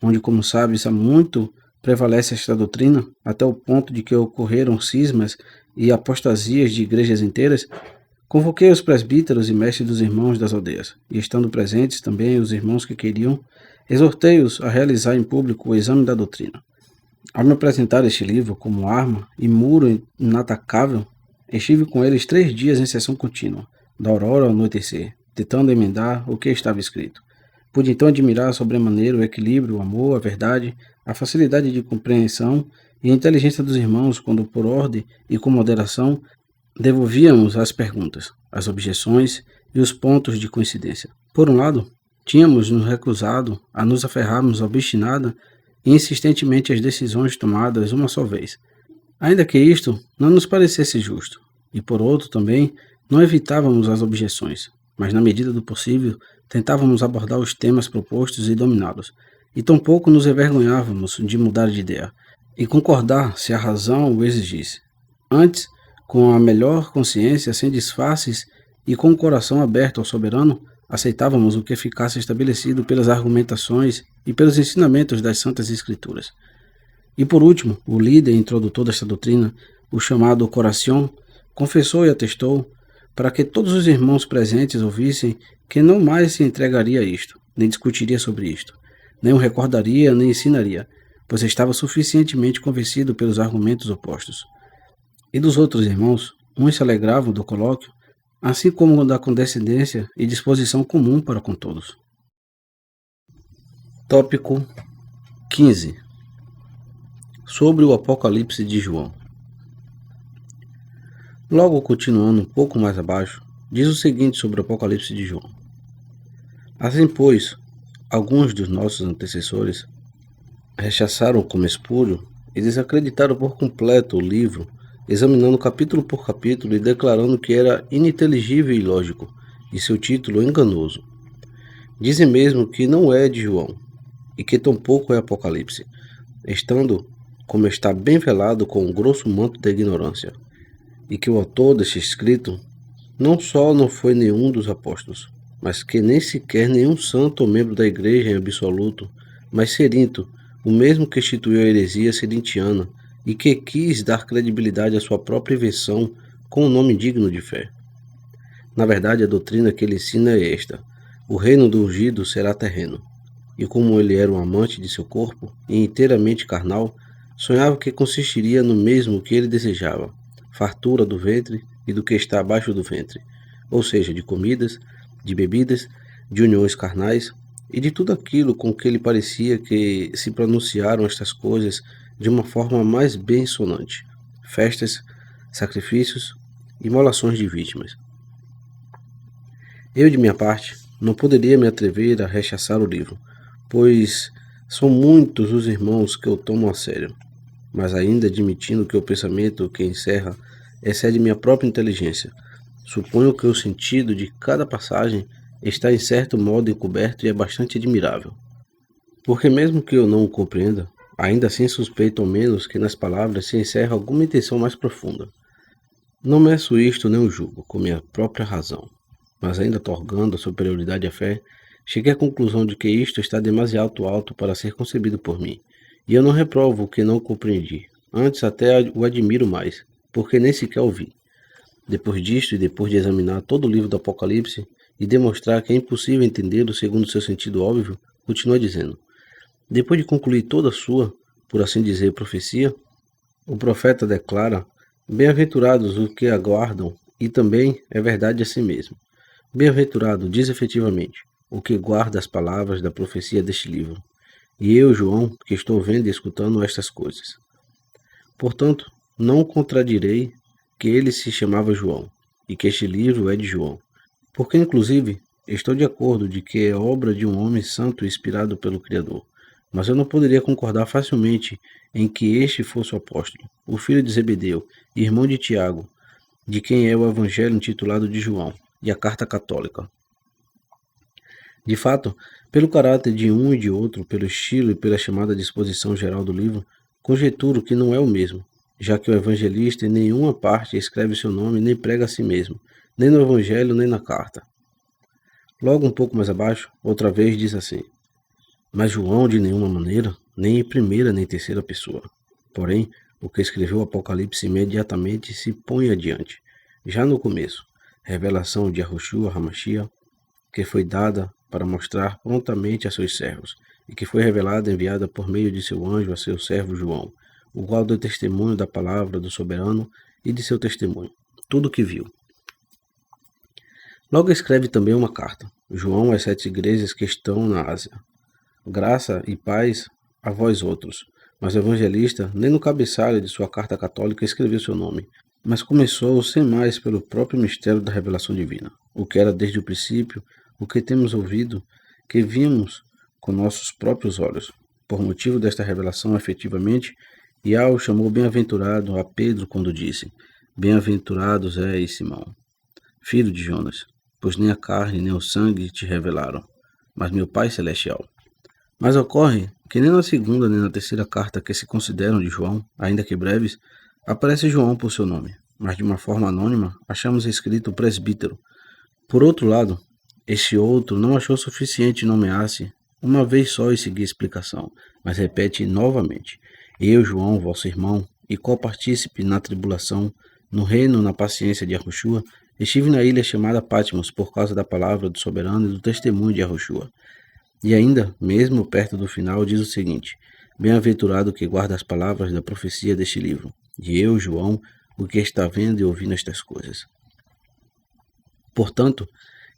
onde, como sabes, há muito prevalece esta doutrina, até o ponto de que ocorreram cismas e apostasias de igrejas inteiras, convoquei os presbíteros e mestres dos irmãos das aldeias, e estando presentes também os irmãos que queriam, exortei-os a realizar em público o exame da doutrina. Ao me apresentar este livro como arma e muro inatacável, estive com eles 3 dias em sessão contínua, da aurora ao anoitecer, tentando emendar o que estava escrito. Pude então admirar sobremaneira o equilíbrio, o amor, a verdade, a facilidade de compreensão e a inteligência dos irmãos quando, por ordem e com moderação, devolvíamos as perguntas, as objeções e os pontos de coincidência. Por um lado, tínhamos nos recusado a nos aferrarmos obstinada e insistentemente às decisões tomadas uma só vez, ainda que isto não nos parecesse justo, e por outro também não evitávamos as objeções, mas na medida do possível tentávamos abordar os temas propostos e dominá-los, e tampouco nos envergonhávamos de mudar de ideia e concordar se a razão o exigisse. Antes, com a melhor consciência, sem disfarces e com o coração aberto ao soberano, aceitávamos o que ficasse estabelecido pelas argumentações e pelos ensinamentos das Santas Escrituras. E por último, o líder introdutor desta doutrina, o chamado Coração, confessou e atestou, para que todos os irmãos presentes ouvissem, que não mais se entregaria a isto, nem discutiria sobre isto, nem o recordaria, nem ensinaria, pois estava suficientemente convencido pelos argumentos opostos. E dos outros irmãos, uns se alegravam do colóquio, assim como da condescendência e disposição comum para com todos. Tópico 15. Sobre o Apocalipse de João. Logo continuando um pouco mais abaixo, diz o seguinte sobre o Apocalipse de João. Assim, pois, alguns dos nossos antecessores rechaçaram como espúrio e desacreditaram por completo o livro, examinando capítulo por capítulo e declarando que era ininteligível e ilógico, e seu título enganoso. Dizem mesmo que não é de João, e que tampouco é Apocalipse, estando, como está bem velado com um grosso manto da ignorância, e que o autor deste escrito não só não foi nenhum dos apóstolos, mas que nem sequer nenhum santo ou membro da igreja em absoluto, mas Cerinto, o mesmo que instituiu a heresia serintiana e que quis dar credibilidade à sua própria invenção com um nome digno de fé. Na verdade, a doutrina que ele ensina é esta: o reino do ungido será terreno. E como ele era um amante de seu corpo e inteiramente carnal, sonhava que consistiria no mesmo que ele desejava, fartura do ventre e do que está abaixo do ventre, ou seja, de comidas, de bebidas, de uniões carnais e de tudo aquilo com que ele parecia que se pronunciaram estas coisas de uma forma mais bem sonante: festas, sacrifícios, imolações de vítimas. Eu, de minha parte, não poderia me atrever a rechaçar o livro, pois são muitos os irmãos que eu tomo a sério, mas ainda admitindo que o pensamento que encerra excede minha própria inteligência, suponho que o sentido de cada passagem está em certo modo encoberto e é bastante admirável. Porque mesmo que eu não o compreenda, ainda assim suspeito ao menos que nas palavras se encerra alguma intenção mais profunda. Não meço isto nem o julgo com minha própria razão, mas ainda torgando a superioridade à fé, cheguei à conclusão de que isto está demasiado alto para ser concebido por mim, e eu não reprovo o que não compreendi, antes até o admiro mais, porque nem sequer ouvi. Depois disto, e depois de examinar todo o livro do Apocalipse e demonstrar que é impossível entendê-lo segundo seu sentido óbvio, continua dizendo: depois de concluir toda a sua, por assim dizer, profecia, o profeta declara: bem-aventurados os que aguardam, e também é verdade a si mesmo. Bem-aventurado, diz efetivamente, o que guarda as palavras da profecia deste livro. E eu, João, que estou vendo e escutando estas coisas. Portanto, não contradirei que ele se chamava João, e que este livro é de João. Porque, inclusive, estou de acordo de que é obra de um homem santo inspirado pelo Criador. Mas eu não poderia concordar facilmente em que este fosse o apóstolo, o filho de Zebedeu, irmão de Tiago, de quem é o evangelho intitulado de João, e a carta católica. De fato, pelo caráter de um e de outro, pelo estilo e pela chamada disposição geral do livro, conjeturo que não é o mesmo, já que o evangelista em nenhuma parte escreve seu nome nem prega a si mesmo, nem no evangelho nem na carta. Logo um pouco mais abaixo, outra vez diz assim: mas João de nenhuma maneira, nem em primeira nem em terceira pessoa. Porém, o que escreveu o Apocalipse imediatamente se põe adiante, já no começo, revelação de Yahushua HaMashiach, que foi dada para mostrar prontamente a seus servos, e que foi revelada e enviada por meio de seu anjo a seu servo João, o qual deu testemunho da palavra do soberano e de seu testemunho, tudo o que viu. Logo escreve também uma carta, João às 7 igrejas que estão na Ásia. Graça e paz a vós outros. Mas o evangelista, nem no cabeçalho de sua carta católica escreveu seu nome, mas começou sem mais pelo próprio mistério da revelação divina, o que era desde o princípio, o que temos ouvido, que vimos com nossos próprios olhos. Por motivo desta revelação, efetivamente, Yahweh chamou bem-aventurado a Pedro quando disse: bem-aventurados és, Simão, filho de Jonas, pois nem a carne nem o sangue te revelaram, mas meu Pai Celestial. Mas ocorre que nem na segunda nem na terceira carta que se consideram de João, ainda que breves, aparece João por seu nome, mas de uma forma anônima achamos escrito presbítero. Por outro lado, este outro não achou suficiente nomear-se uma vez só e seguir explicação, mas repete novamente: eu, João, vosso irmão, e copartícipe na tribulação, no reino, na paciência de Yahushua, Estive na ilha chamada Patmos por causa da palavra do soberano e do testemunho de Yahushua. E ainda, mesmo perto do final, diz o seguinte: Bem-aventurado que guarda as palavras da profecia deste livro. E eu, João, o que está vendo e ouvindo estas coisas. Portanto,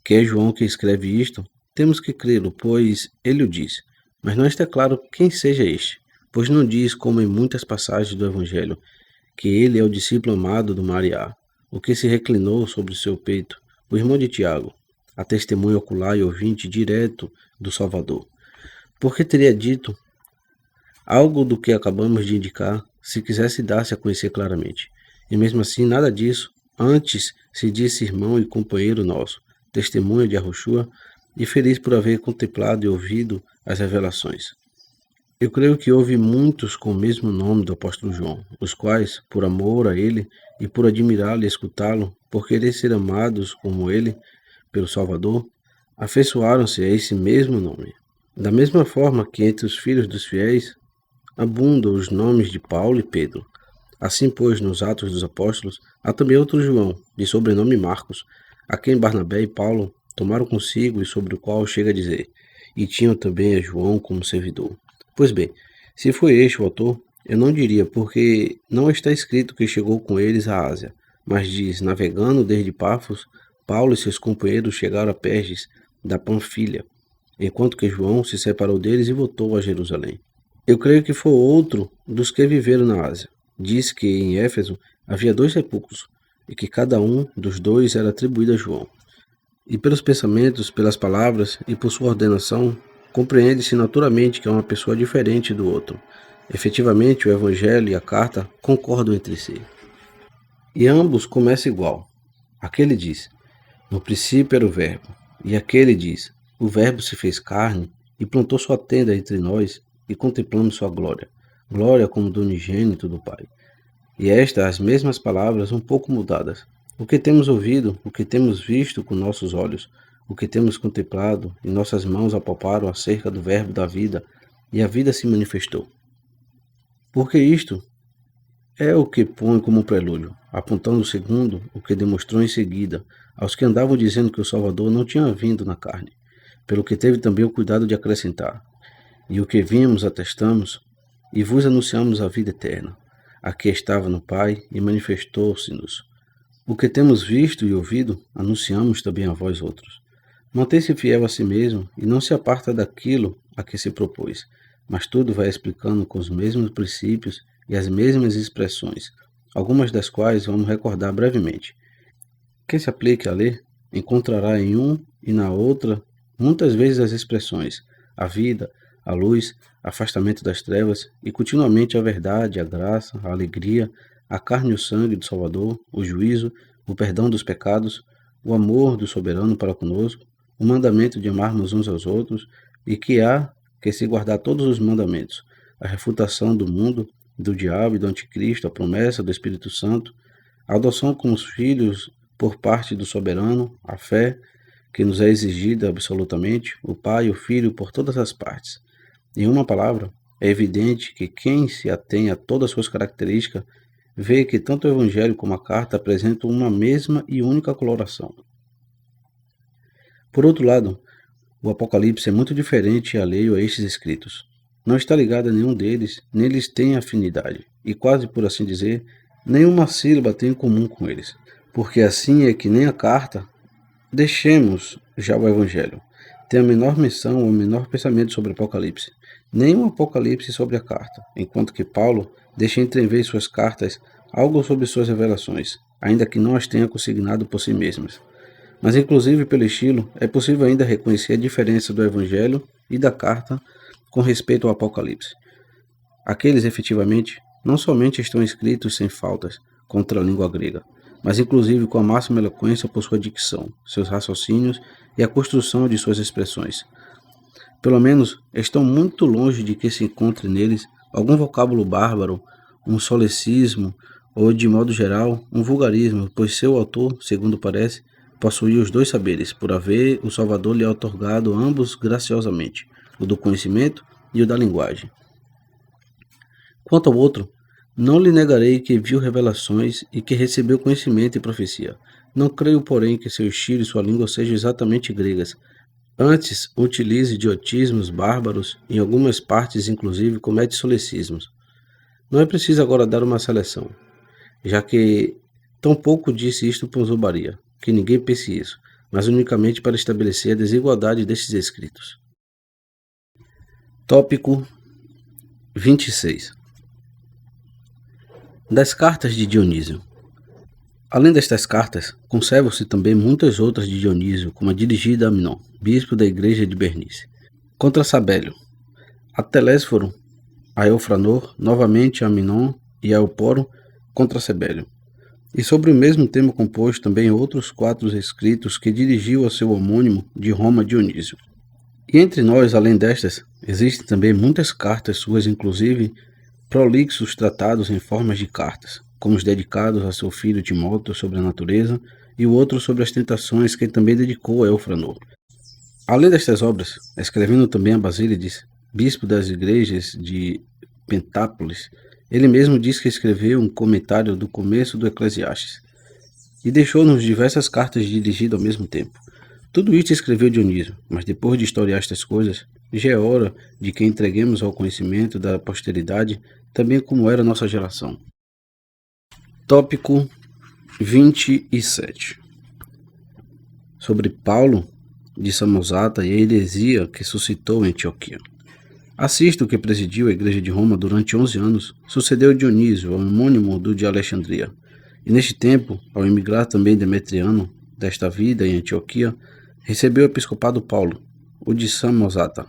que é João que escreve isto, temos que crê-lo, pois ele o diz. Mas não está claro quem seja este, pois não diz, como em muitas passagens do Evangelho, que ele é o discípulo amado do Mariá, o que se reclinou sobre o seu peito, o irmão de Tiago, a testemunha ocular e ouvinte direto do Salvador. Porque teria dito algo do que acabamos de indicar, se quisesse dar-se a conhecer claramente. E mesmo assim, nada disso. Antes se disse irmão e companheiro nosso, testemunha de Yahushua, e feliz por haver contemplado e ouvido as revelações. Eu creio que houve muitos com o mesmo nome do apóstolo João, os quais, por amor a ele e por admirá-lo e escutá-lo, por querer ser amados como ele, pelo Salvador, afeiçoaram-se a esse mesmo nome. Da mesma forma que entre os filhos dos fiéis abundam os nomes de Paulo e Pedro. Assim, pois, nos Atos dos Apóstolos, há também outro João, de sobrenome Marcos, a quem Barnabé e Paulo tomaram consigo e sobre o qual chega a dizer, e tinham também a João como servidor. Pois bem, se foi este o autor, eu não diria, porque não está escrito que chegou com eles à Ásia, mas diz, navegando desde Pafos, Paulo e seus companheiros chegaram a Perges, da Panfilha, enquanto que João se separou deles e voltou a Jerusalém. Eu creio que foi outro dos que viveram na Ásia. Diz que em Éfeso havia 2 sepulcros, e que cada um dos 2 era atribuído a João. E pelos pensamentos, pelas palavras e por sua ordenação, compreende-se naturalmente que é uma pessoa diferente do outro. Efetivamente, o Evangelho e a carta concordam entre si. E ambos começam igual. Aquele diz, no princípio era o Verbo, e aquele diz, o Verbo se fez carne e plantou sua tenda entre nós, e contemplamos sua glória, glória como do unigênito do Pai. E estas as mesmas palavras um pouco mudadas. O que temos ouvido, o que temos visto com nossos olhos, o que temos contemplado, e nossas mãos apalparam acerca do Verbo da vida, e a vida se manifestou. Porque isto é o que põe como prelúdio, apontando segundo o que demonstrou em seguida, aos que andavam dizendo que o Salvador não tinha vindo na carne, pelo que teve também o cuidado de acrescentar, e o que vimos atestamos, e vos anunciamos a vida eterna, a que estava no Pai, e manifestou-se-nos. O que temos visto e ouvido, anunciamos também a vós outros. Mantém-se fiel a si mesmo, e não se aparta daquilo a que se propôs, mas tudo vai explicando com os mesmos princípios e as mesmas expressões, algumas das quais vamos recordar brevemente. Quem se aplique a ler, encontrará em um e na outra muitas vezes as expressões a vida, a luz, afastamento das trevas e continuamente a verdade, a graça, a alegria, a carne e o sangue do Salvador, o juízo, o perdão dos pecados, o amor do soberano para conosco, o mandamento de amarmos uns aos outros e que há que se guardar todos os mandamentos, a refutação do mundo, do diabo e do anticristo, a promessa do Espírito Santo, a adoção como filhos por parte do soberano, a fé que nos é exigida absolutamente, o Pai e o Filho por todas as partes. Em uma palavra, é evidente que quem se atém a todas as suas características vê que tanto o Evangelho como a carta apresentam uma mesma e única coloração. Por outro lado, o Apocalipse é muito diferente e alheio a estes escritos. Não está ligado a nenhum deles, nem lhes tem afinidade, e quase por assim dizer, nenhuma sílaba tem em comum com eles, porque assim é que nem a carta. Deixemos já o Evangelho. Tem a menor menção ou o menor pensamento sobre o Apocalipse, nem o Apocalipse sobre a carta, enquanto que Paulo deixa entrever em suas cartas algo sobre suas revelações, ainda que não as tenha consignado por si mesmas. Mas inclusive pelo estilo, é possível ainda reconhecer a diferença do Evangelho e da carta com respeito ao Apocalipse. Aqueles, efetivamente, não somente estão escritos sem faltas contra a língua grega, mas inclusive com a máxima eloquência por sua dicção, seus raciocínios e a construção de suas expressões. Pelo menos, estão muito longe de que se encontre neles algum vocábulo bárbaro, um solecismo ou, de modo geral, um vulgarismo, pois seu autor, segundo parece, possuía os 2 saberes, por haver o Salvador lhe outorgado ambos graciosamente, o do conhecimento e o da linguagem. Quanto ao outro, não lhe negarei que viu revelações e que recebeu conhecimento e profecia, Não creio, porém, que seu estilo e sua língua sejam exatamente gregas. Antes, utiliza idiotismos bárbaros, em algumas partes, inclusive, comete solecismos. Não é preciso agora dar uma seleção, já que tampouco disse isto por zombaria, que ninguém pense isso, mas unicamente para estabelecer a desigualdade destes escritos. Tópico 26. Das cartas de Dionísio. Além destas cartas, conservam-se também muitas outras de Dionísio, como a dirigida a Minon, bispo da igreja de Bernice, contra Sabélio, a Telésforo, a Eufranor, novamente a Minon e a Euporo contra Sabélio. E sobre o mesmo tema compôs também outros 4 escritos que dirigiu ao seu homônimo de Roma, Dionísio. E entre nós, além destas, existem também muitas cartas suas, inclusive prolixos tratados em formas de cartas, como os dedicados a seu filho Timóteo sobre a natureza e o outro sobre as tentações que ele também dedicou a Eufranor. Além destas obras, escrevendo também a Basílides, bispo das igrejas de Pentápolis, ele mesmo diz que escreveu um comentário do começo do Eclesiastes e deixou-nos diversas cartas dirigidas ao mesmo tempo. Tudo isto escreveu Dionísio, mas depois de historiar estas coisas, já é hora de que entreguemos ao conhecimento da posteridade também como era nossa geração. Tópico 27. Sobre Paulo de Samosata e a heresia que suscitou em Antioquia. Assisto que presidiu a igreja de Roma durante 11 anos, sucedeu Dionísio, homônimo do de Alexandria. E neste tempo, ao emigrar também Demetriano, desta vida em Antioquia, recebeu o episcopado Paulo, o de Samosata.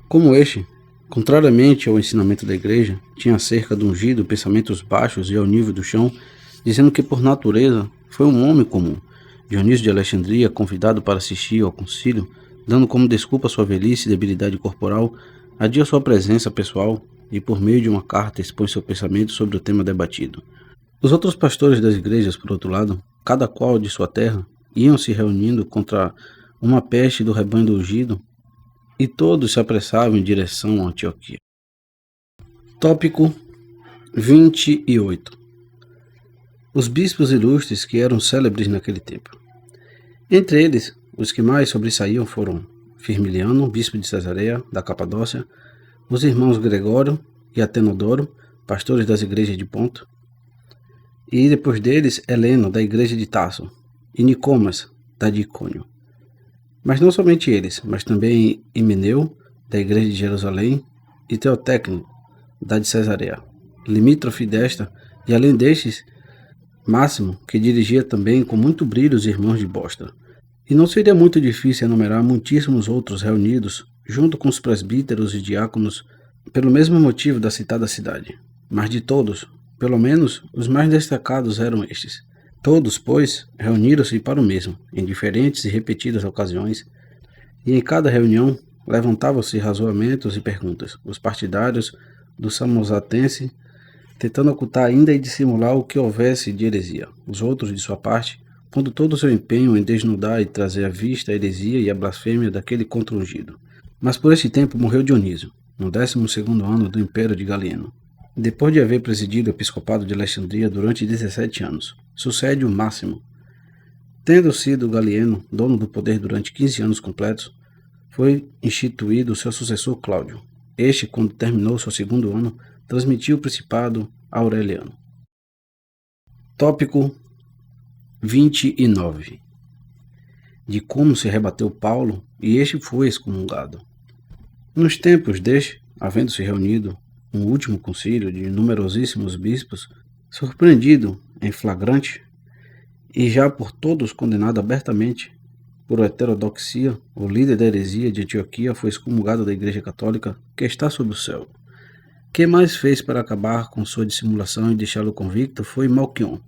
Como este, contrariamente ao ensinamento da igreja, tinha acerca do ungido pensamentos baixos e ao nível do chão, dizendo que por natureza foi um homem comum. Dionísio de Alexandria, convidado para assistir ao concílio, dando como desculpa sua velhice e debilidade corporal, adia sua presença pessoal e, por meio de uma carta, expõe seu pensamento sobre o tema debatido. Os outros pastores das igrejas, por outro lado, cada qual de sua terra, iam se reunindo contra uma peste do rebanho do ungido, e todos se apressavam em direção a Antioquia. Tópico 28. Os bispos ilustres que eram célebres naquele tempo. Entre eles, os que mais sobressaíam foram Firmiliano, bispo de Cesareia, da Capadócia, os irmãos Gregório e Atenodoro, pastores das igrejas de Ponto, e depois deles Heleno, da igreja de Tarso, e Nicomas, da de Icônio. Mas não somente eles, mas também Himeneu, da igreja de Jerusalém, e Teotecno, da de Cesareia, limítrofe desta, e além destes, Máximo, que dirigia também com muito brilho os irmãos de Bostra. E não seria muito difícil enumerar muitíssimos outros reunidos, junto com os presbíteros e diáconos, pelo mesmo motivo da citada cidade. Mas de todos, pelo menos, os mais destacados eram estes. Todos, pois, reuniram-se para o mesmo, em diferentes e repetidas ocasiões, e em cada reunião levantavam-se razoamentos e perguntas. Os partidários do Samosatense, tentando ocultar ainda e dissimular o que houvesse de heresia. Os outros, de sua parte, pondo todo o seu empenho em desnudar e trazer à vista a heresia e a blasfêmia daquele contra-ungido. Mas por este tempo morreu Dionísio, no 12º ano do Império de Galeno. Depois de haver presidido o episcopado de Alexandria durante 17 anos, sucede o Máximo. Tendo sido Galeno dono do poder durante 15 anos completos, foi instituído seu sucessor Cláudio. Este, quando terminou seu 2º ano, transmitiu o principado a Aureliano. Tópico 29. De como se rebateu Paulo e este foi excomungado. Nos tempos deste, havendo se reunido um último concílio de numerosíssimos bispos, surpreendido em flagrante, e já por todos condenado abertamente por heterodoxia, o líder da heresia de Antioquia foi excomungado da Igreja Católica que está sob o céu. Que mais fez para acabar com sua dissimulação e deixá-lo convicto foi Malquion,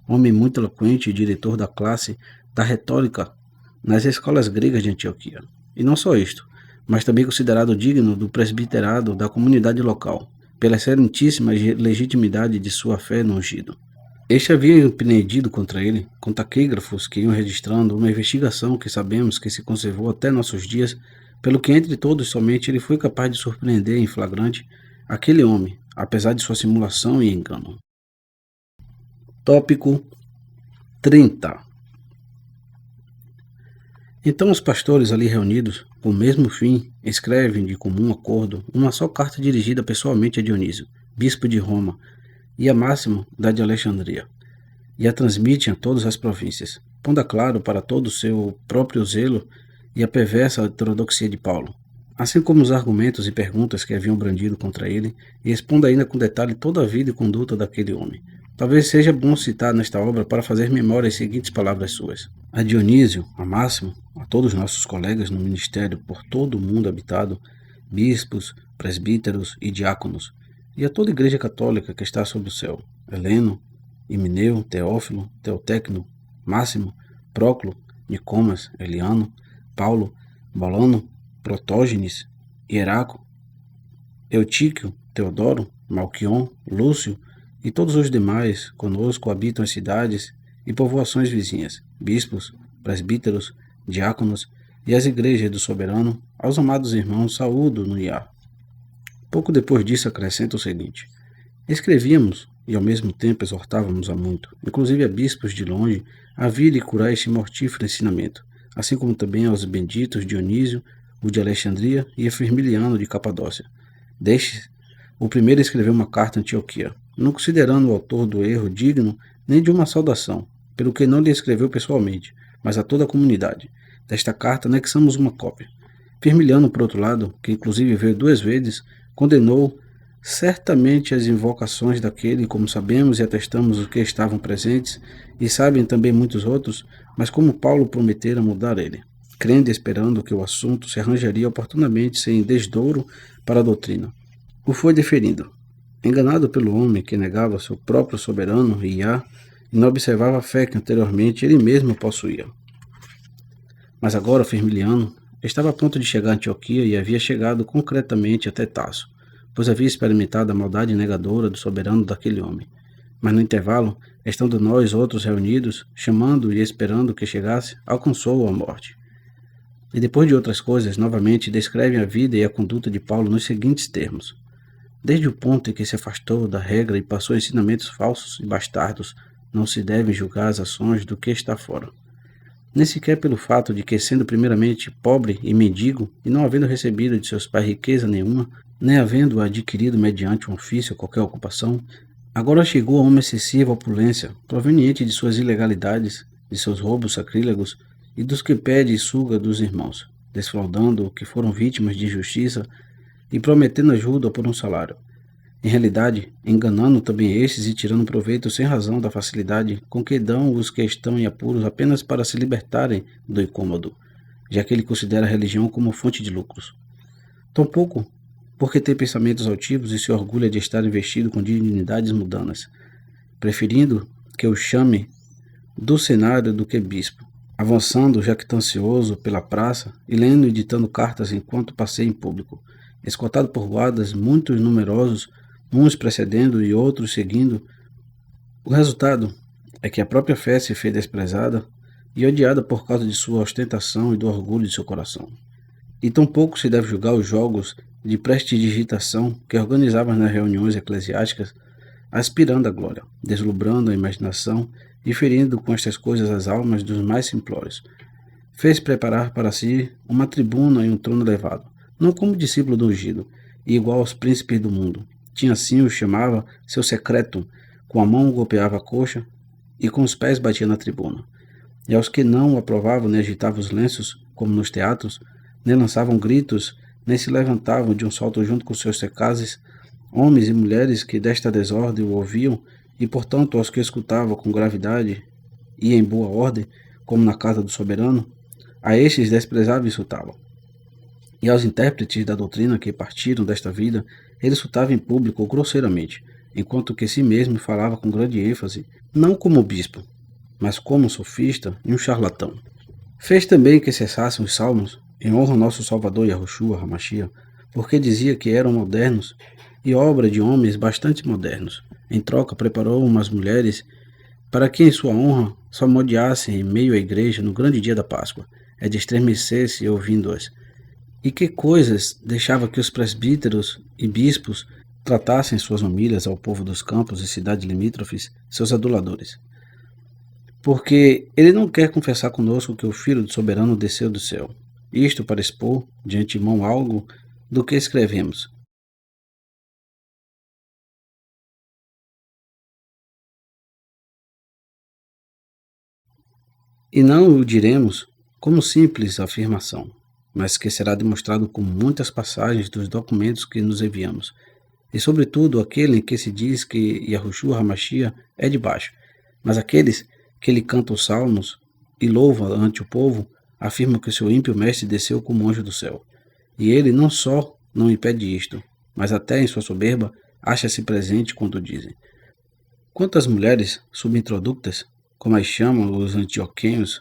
homem muito eloquente e diretor da classe da retórica nas escolas gregas de Antioquia. E não só isto, mas também considerado digno do presbiterado da comunidade local, pela excelentíssima legitimidade de sua fé no ungido. Este havia empreendido contra ele, com taquígrafos que iam registrando uma investigação que sabemos que se conservou até nossos dias, pelo que entre todos somente ele foi capaz de surpreender em flagrante aquele homem, apesar de sua simulação e engano. Tópico 30. Então os pastores ali reunidos, com o mesmo fim, escrevem de comum acordo uma só carta dirigida pessoalmente a Dionísio, bispo de Roma, e a Máximo da de Alexandria, e a transmitem a todas as províncias, pondo a claro para todo o seu próprio zelo e a perversa heterodoxia de Paulo, assim como os argumentos e perguntas que haviam brandido contra ele, e expondo ainda com detalhe toda a vida e conduta daquele homem. Talvez seja bom citar nesta obra para fazer memória as seguintes palavras suas. A Dionísio, a Máximo, a todos nossos colegas no ministério por todo o mundo habitado, bispos, presbíteros e diáconos, e a toda a igreja católica que está sob o céu, Heleno, Himeneu, Teófilo, Teotecno, Máximo, Próclo, Nicomas, Eliano, Paulo, Bolano, Protógenes, Hieraco, Eutíquio, Teodoro, Malquion, Lúcio e todos os demais conosco habitam as cidades e povoações vizinhas, bispos, presbíteros, diáconos e as igrejas do soberano, aos amados irmãos, saúdo no Iá. Pouco depois disso acrescenta o seguinte: escrevíamos e ao mesmo tempo exortávamos a muito, inclusive a bispos de longe, a vir e curar este mortífero ensinamento, assim como também aos benditos Dionísio, o de Alexandria e Firmiliano de Capadócia. Destes, o primeiro escreveu uma carta a Antioquia, não considerando o autor do erro digno nem de uma saudação, pelo que não lhe escreveu pessoalmente, mas a toda a comunidade. Desta carta anexamos uma cópia. Firmiliano, por outro lado, que inclusive veio 2 vezes, condenou certamente as invocações daquele, como sabemos e atestamos os que estavam presentes, e sabem também muitos outros, mas como Paulo prometera mudar ele, crendo e esperando que o assunto se arranjaria oportunamente sem desdouro para a doutrina. O foi deferindo, enganado pelo homem que negava seu próprio soberano, Iá, e não observava a fé que anteriormente ele mesmo possuía. Mas agora Firmiliano estava a ponto de chegar a Antioquia e havia chegado concretamente até Tasso, pois havia experimentado a maldade negadora do soberano daquele homem. Mas no intervalo, estando nós outros reunidos, chamando e esperando que chegasse, alcançou a morte. E depois de outras coisas, novamente descrevem a vida e a conduta de Paulo nos seguintes termos: desde o ponto em que se afastou da regra e passou ensinamentos falsos e bastardos, não se devem julgar as ações do que está fora. Nem sequer pelo fato de que, sendo primeiramente pobre e mendigo, e não havendo recebido de seus pais riqueza nenhuma, nem havendo adquirido mediante um ofício ou qualquer ocupação, agora chegou a uma excessiva opulência, proveniente de suas ilegalidades, de seus roubos sacrílegos e dos que pede e suga dos irmãos, desfraudando o que foram vítimas de injustiça e prometendo ajuda por um salário. Em realidade, enganando também estes e tirando proveito sem razão da facilidade com que dão os que estão em apuros apenas para se libertarem do incômodo, já que ele considera a religião como fonte de lucros. Tampouco porque tem pensamentos altivos e se orgulha de estar investido com dignidades mundanas, preferindo que o chame do cenário do que bispo, avançando jactancioso pela praça e lendo e ditando cartas enquanto passeia em público, escoltado por guardas muito numerosos, uns precedendo e outros seguindo. O resultado é que a própria fé se fez desprezada e odiada por causa de sua ostentação e do orgulho de seu coração. E tampouco se deve julgar os jogos de prestidigitação que organizava nas reuniões eclesiásticas, aspirando à glória, deslumbrando a imaginação e ferindo com estas coisas as almas dos mais simplórios. Fez preparar para si uma tribuna e um trono elevado, não como discípulo do ungido, e igual aos príncipes do mundo. Tinha assim o chamava seu secreto, com a mão golpeava a coxa e com os pés batia na tribuna. E aos que não o aprovavam nem agitavam os lenços, como nos teatros, nem lançavam gritos, nem se levantavam de um salto junto com seus secazes, homens e mulheres que desta desordem o ouviam, e portanto aos que escutavam com gravidade e em boa ordem, como na casa do soberano, a estes desprezava e insultava. E aos intérpretes da doutrina que partiram desta vida, ele insultava em público grosseiramente, enquanto que si mesmo falava com grande ênfase, não como bispo, mas como um sofista e um charlatão. Fez também que cessassem os salmos, em honra ao nosso Salvador Yahushua HaMashiach, porque dizia que eram modernos e obra de homens bastante modernos. Em troca, preparou umas mulheres para que, em sua honra, salmodiassem em meio à igreja no grande dia da Páscoa, é de estremecer-se ouvindo-as. E que coisas deixava que os presbíteros e bispos tratassem suas famílias ao povo dos campos e cidades limítrofes, seus aduladores. porque ele não quer confessar conosco que o Filho do Soberano desceu do céu. Isto para expor de antemão algo do que escrevemos. E não o diremos como simples afirmação, mas que será demonstrado com muitas passagens dos documentos que nos enviamos, e sobretudo aquele em que se diz que Yahushua HaMashiach é de baixo, mas aqueles que lhe cantam salmos e louvam ante o povo afirmam que o seu ímpio mestre desceu como anjo do céu. E ele não só não impede isto, mas até em sua soberba acha-se presente quando dizem. Quantas mulheres subintroductas, como as chamam os antioquenhos,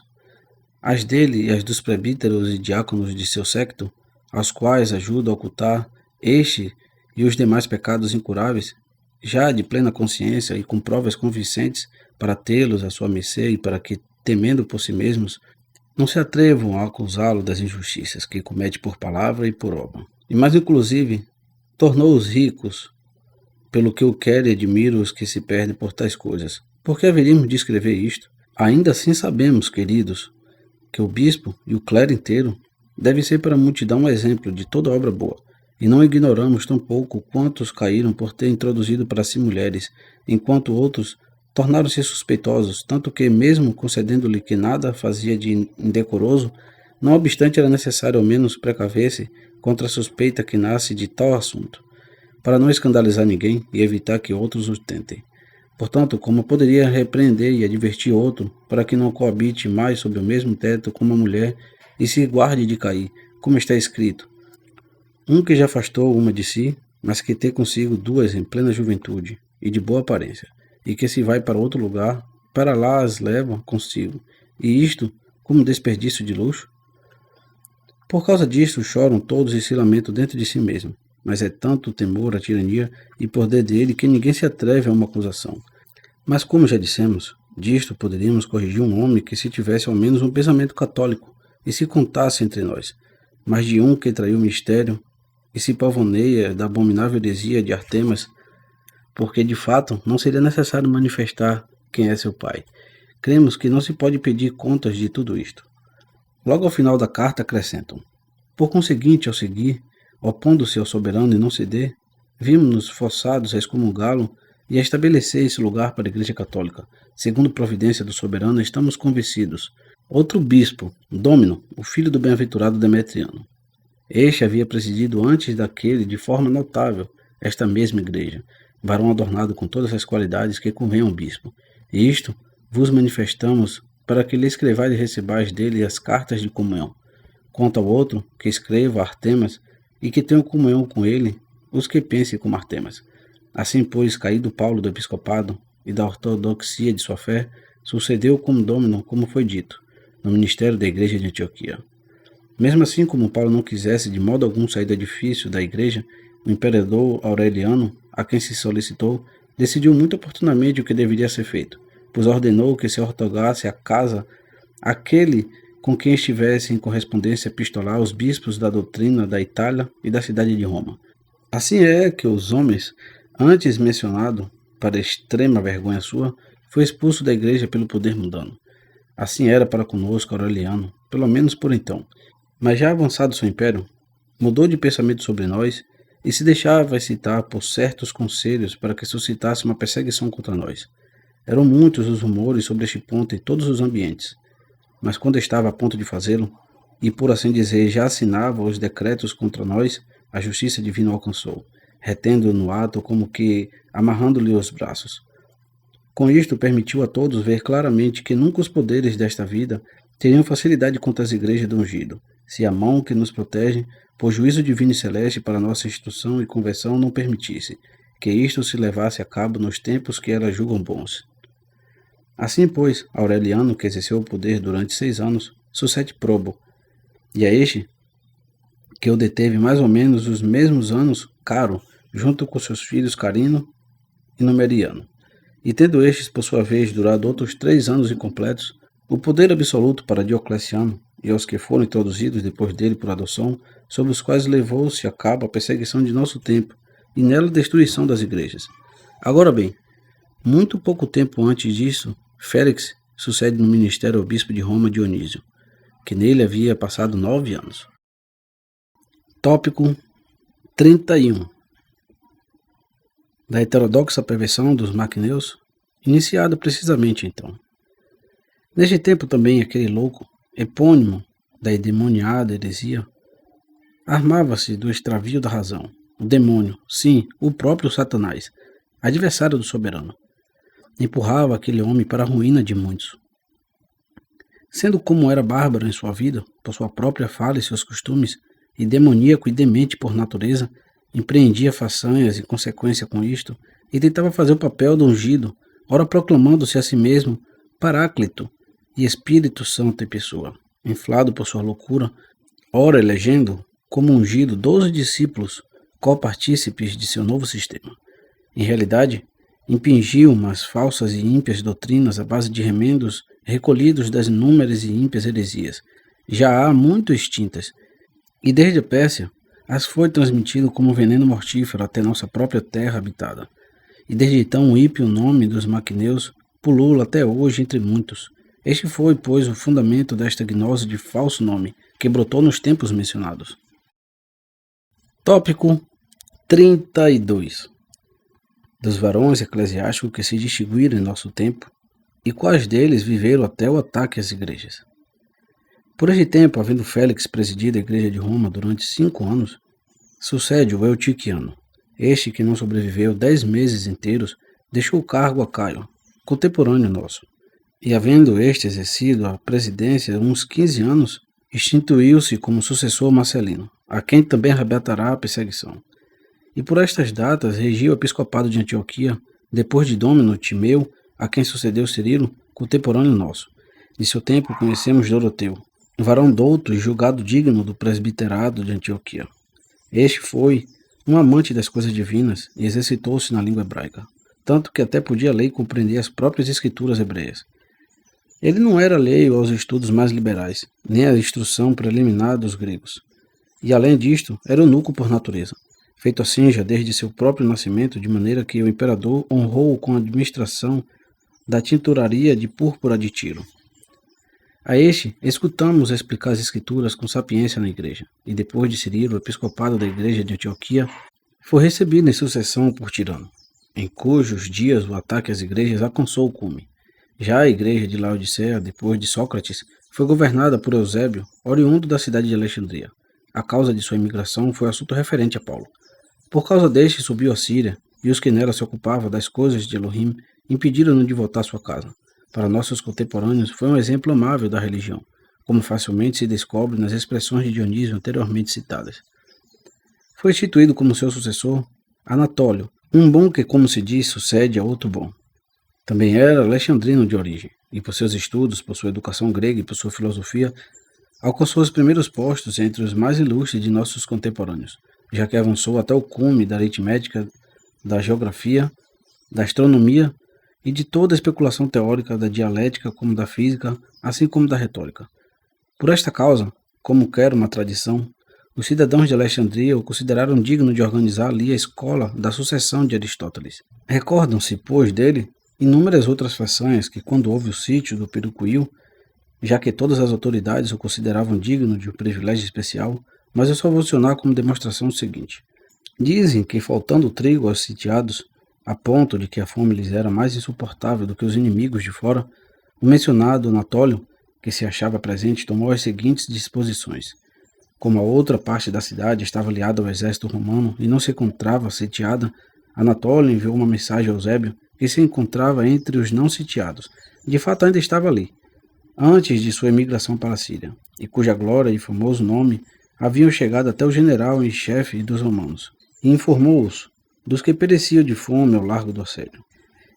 as dele e as dos presbíteros e diáconos de seu séquito, aos quais ajuda a ocultar este e os demais pecados incuráveis, já de plena consciência e com provas convincentes para tê-los à sua mercê e para que, temendo por si mesmos, não se atrevam a acusá-lo das injustiças que comete por palavra e por obra. E mais inclusive, tornou-os ricos, pelo que eu quero e admiro os que se perdem por tais coisas. Por que haveríamos de escrever isto? Ainda assim sabemos, queridos, que o bispo e o clero inteiro devem ser para a multidão um exemplo de toda obra boa, e não ignoramos tampouco quantos caíram por ter introduzido para si mulheres, enquanto outros tornaram-se suspeitosos, tanto que, mesmo concedendo-lhe que nada fazia de indecoroso, não obstante era necessário ao menos precaver-se contra a suspeita que nasce de tal assunto, para não escandalizar ninguém e evitar que outros o tentem. Portanto, como poderia repreender e advertir outro, para que não coabite mais sob o mesmo teto com uma mulher e se guarde de cair, como está escrito: um que já afastou uma de si, mas que tem consigo duas em plena juventude e de boa aparência, e que se vai para outro lugar, para lá as leva consigo, e isto como desperdício de luxo? Por causa disto choram todos e se lamentam dentro de si mesmo, mas é tanto o temor à tirania e poder dele que ninguém se atreve a uma acusação. Mas como já dissemos, disto poderíamos corrigir um homem que se tivesse ao menos um pensamento católico e se contasse entre nós, mas de um que traiu o mistério e se pavoneia da abominável heresia de Artemas, porque de fato não seria necessário manifestar quem é seu pai. Cremos que não se pode pedir contas de tudo isto. Logo ao final da carta acrescentam: por conseguinte, ao seguir, opondo-se ao soberano e não ceder, vimos-nos forçados a excomungá-lo e a estabelecer esse lugar para a Igreja Católica. Segundo providência do soberano, estamos convencidos. Outro bispo, Dômino, o filho do bem-aventurado Demetriano. Este havia presidido antes daquele de forma notável esta mesma igreja, varão adornado com todas as qualidades que convém a um bispo. E isto vos manifestamos para que lhe escrevais e recebais dele as cartas de comunhão. Quanto ao outro, que escreva a Artemas, e que tenham comunhão com ele os que pensem como Artemas. Assim, pois, caído Paulo do episcopado e da ortodoxia de sua fé, sucedeu como Dômino, como foi dito, no ministério da igreja de Antioquia. Mesmo assim, como Paulo não quisesse de modo algum sair do edifício da igreja, o imperador Aureliano, a quem se solicitou, decidiu muito oportunamente o que deveria ser feito, pois ordenou que se ortogasse a casa aquele com quem estivesse em correspondência epistolar os bispos da doutrina da Itália e da cidade de Roma. Assim é que os homens, antes mencionado, para extrema vergonha sua, foi expulso da igreja pelo poder mundano. Assim era para conosco Aureliano, pelo menos por então. Mas já avançado seu império, mudou de pensamento sobre nós e se deixava excitar por certos conselhos para que suscitasse uma perseguição contra nós. Eram muitos os rumores sobre este ponto em todos os ambientes, mas quando estava a ponto de fazê-lo, e por assim dizer já assinava os decretos contra nós, a justiça divina o alcançou, retendo-o no ato como que amarrando-lhe os braços. Com isto permitiu a todos ver claramente que nunca os poderes desta vida teriam facilidade contra as igrejas do ungido, se a mão que nos protege, por juízo divino e celeste para nossa instrução e conversão, não permitisse que isto se levasse a cabo nos tempos que elas julgam bons. Assim, pois, Aureliano, que exerceu o poder durante 6 anos, sucede Probo, e a este, que o deteve mais ou menos os mesmos anos, Caro, junto com seus filhos Carino e Numeriano. E tendo estes, por sua vez, durado outros 3 anos incompletos, o poder absoluto para Diocleciano e aos que foram introduzidos depois dele por adoção, sobre os quais levou-se a cabo a perseguição de nosso tempo, e nela a destruição das igrejas. Agora bem, muito pouco tempo antes disso, Félix sucede no ministério ao bispo de Roma Dionísio, que nele havia passado 9 anos. Tópico 31. Da heterodoxa perversão dos maquineus, iniciada precisamente então. Neste tempo também aquele louco, epônimo da endemoniada heresia, armava-se do extravio da razão, o demônio, sim, o próprio Satanás, adversário do soberano. Empurrava aquele homem para a ruína de muitos. Sendo como era bárbaro em sua vida, por sua própria fala e seus costumes, e demoníaco e demente por natureza, empreendia façanhas em consequência com isto, e tentava fazer o papel do ungido, ora proclamando-se a si mesmo Paráclito e Espírito Santo em pessoa, inflado por sua loucura, ora elegendo como ungido 12 discípulos, copartícipes de seu novo sistema. Em realidade, impingiu umas falsas e ímpias doutrinas à base de remendos recolhidos das inúmeras e ímpias heresias, já há muito extintas, e desde a Pérsia as foi transmitido como veneno mortífero até nossa própria terra habitada. E desde então o ímpio nome dos maquineus pulula até hoje entre muitos. Este foi, pois, o fundamento desta gnose de falso nome, que brotou nos tempos mencionados. Tópico 32. Dos varões eclesiásticos que se distinguiram em nosso tempo, e quais deles viveram até o ataque às igrejas. Por este tempo, havendo Félix presidido a igreja de Roma durante 5 anos, sucede o Eutiquiano. Este, que não sobreviveu 10 meses inteiros, deixou o cargo a Caio, contemporâneo nosso, e havendo este exercido a presidência uns 15 anos, instituiu-se como sucessor Marcelino, a quem também arrebatará a perseguição. E por estas datas regiu o episcopado de Antioquia, depois de Dômino Timeu, a quem sucedeu Cirilo, contemporâneo nosso. De seu tempo conhecemos Doroteu, um varão douto e julgado digno do presbiterado de Antioquia. Este foi um amante das coisas divinas e exercitou-se na língua hebraica, tanto que até podia ler e compreender as próprias escrituras hebreias. Ele não era alheio aos estudos mais liberais, nem à instrução preliminar dos gregos, e além disto, era eunuco por natureza, feito assim já desde seu próprio nascimento, de maneira que o imperador honrou-o com a administração da tinturaria de púrpura de Tiro. A este, escutamos explicar as escrituras com sapiência na igreja, e depois de Cirilo, o episcopado da igreja de Antioquia, foi recebido em sucessão por Tirano, em cujos dias o ataque às igrejas alcançou o cume. Já a igreja de Laodiceia, depois de Sócrates, foi governada por Eusébio, oriundo da cidade de Alexandria. A causa de sua imigração foi assunto referente a Paulo. Por causa deste subiu a Síria, e os que nela se ocupavam das coisas de Elohim impediram-no de voltar à sua casa. Para nossos contemporâneos, foi um exemplo amável da religião, como facilmente se descobre nas expressões de Dionísio anteriormente citadas. Foi instituído como seu sucessor Anatólio, um bom que, como se diz, sucede a outro bom. Também era alexandrino de origem, e por seus estudos, por sua educação grega e por sua filosofia, alcançou os primeiros postos entre os mais ilustres de nossos contemporâneos, já que avançou até o cume da aritmética, da geografia, da astronomia e de toda a especulação teórica da dialética como da física, assim como da retórica. Por esta causa, como quer uma tradição, os cidadãos de Alexandria o consideraram digno de organizar ali a escola da sucessão de Aristóteles. Recordam-se, pois, dele inúmeras outras façanhas que, quando houve o sítio do Perucuil, já que todas as autoridades o consideravam digno de um privilégio especial, mas eu só vou mencionar como demonstração o seguinte. Dizem que, faltando trigo aos sitiados, a ponto de que a fome lhes era mais insuportável do que os inimigos de fora, o mencionado Anatólio, que se achava presente, tomou as seguintes disposições. Como a outra parte da cidade estava aliada ao exército romano e não se encontrava sitiada, Anatólio enviou uma mensagem a Eusébio, que se encontrava entre os não sitiados. De fato, ainda estava ali, antes de sua emigração para a Síria, e cuja glória e famoso nome haviam chegado até o general em chefe dos romanos, e informou-os dos que pereciam de fome ao largo do assédio.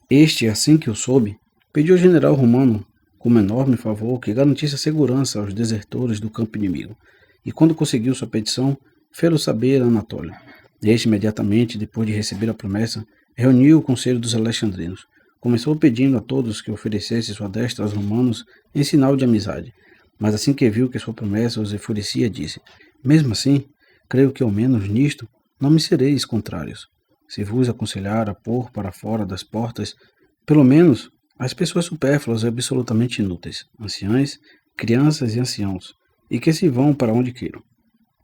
Este, assim que o soube, pediu ao general romano, como enorme favor, que garantisse a segurança aos desertores do campo inimigo, e quando conseguiu sua petição, fê-lo saber a Anatólio. Este, imediatamente, depois de receber a promessa, reuniu o conselho dos alexandrinos. Começou pedindo a todos que oferecesse sua destra aos romanos em sinal de amizade, mas assim que viu que sua promessa os enfurecia, disse: mesmo assim, creio que ao menos nisto não me sereis contrários. Se vos aconselhar a pôr para fora das portas, pelo menos As pessoas supérfluas e absolutamente inúteis, anciãs, crianças e anciãos, e que se vão para onde queiram.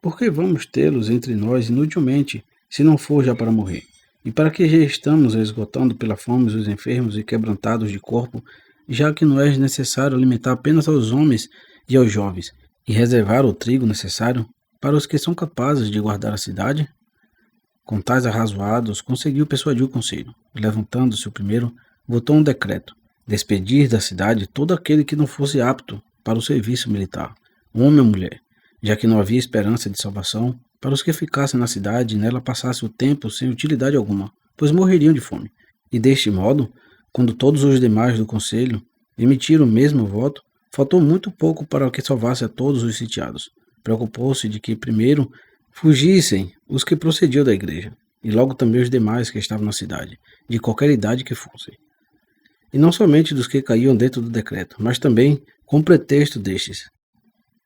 Por que vamos tê-los entre nós inutilmente, se não for já para morrer? E para que já estamos esgotando pela fome os enfermos e quebrantados de corpo, já que não é necessário alimentar apenas aos homens e aos jovens, e reservar o trigo necessário para os que são capazes de guardar a cidade? Com tais arrazoados, conseguiu persuadir o conselho, e levantando-se o primeiro, votou um decreto, despedir da cidade todo aquele que não fosse apto para o serviço militar, homem ou mulher, já que não havia esperança de salvação para os que ficassem na cidade e nela passassem o tempo sem utilidade alguma, pois morreriam de fome. E deste modo, quando todos os demais do conselho emitiram o mesmo voto, faltou muito pouco para que salvasse a todos os sitiados. Preocupou-se de que primeiro fugissem os que procediam da igreja, e logo também os demais que estavam na cidade, de qualquer idade que fossem. E não somente dos que caíam dentro do decreto, mas também com pretexto destes.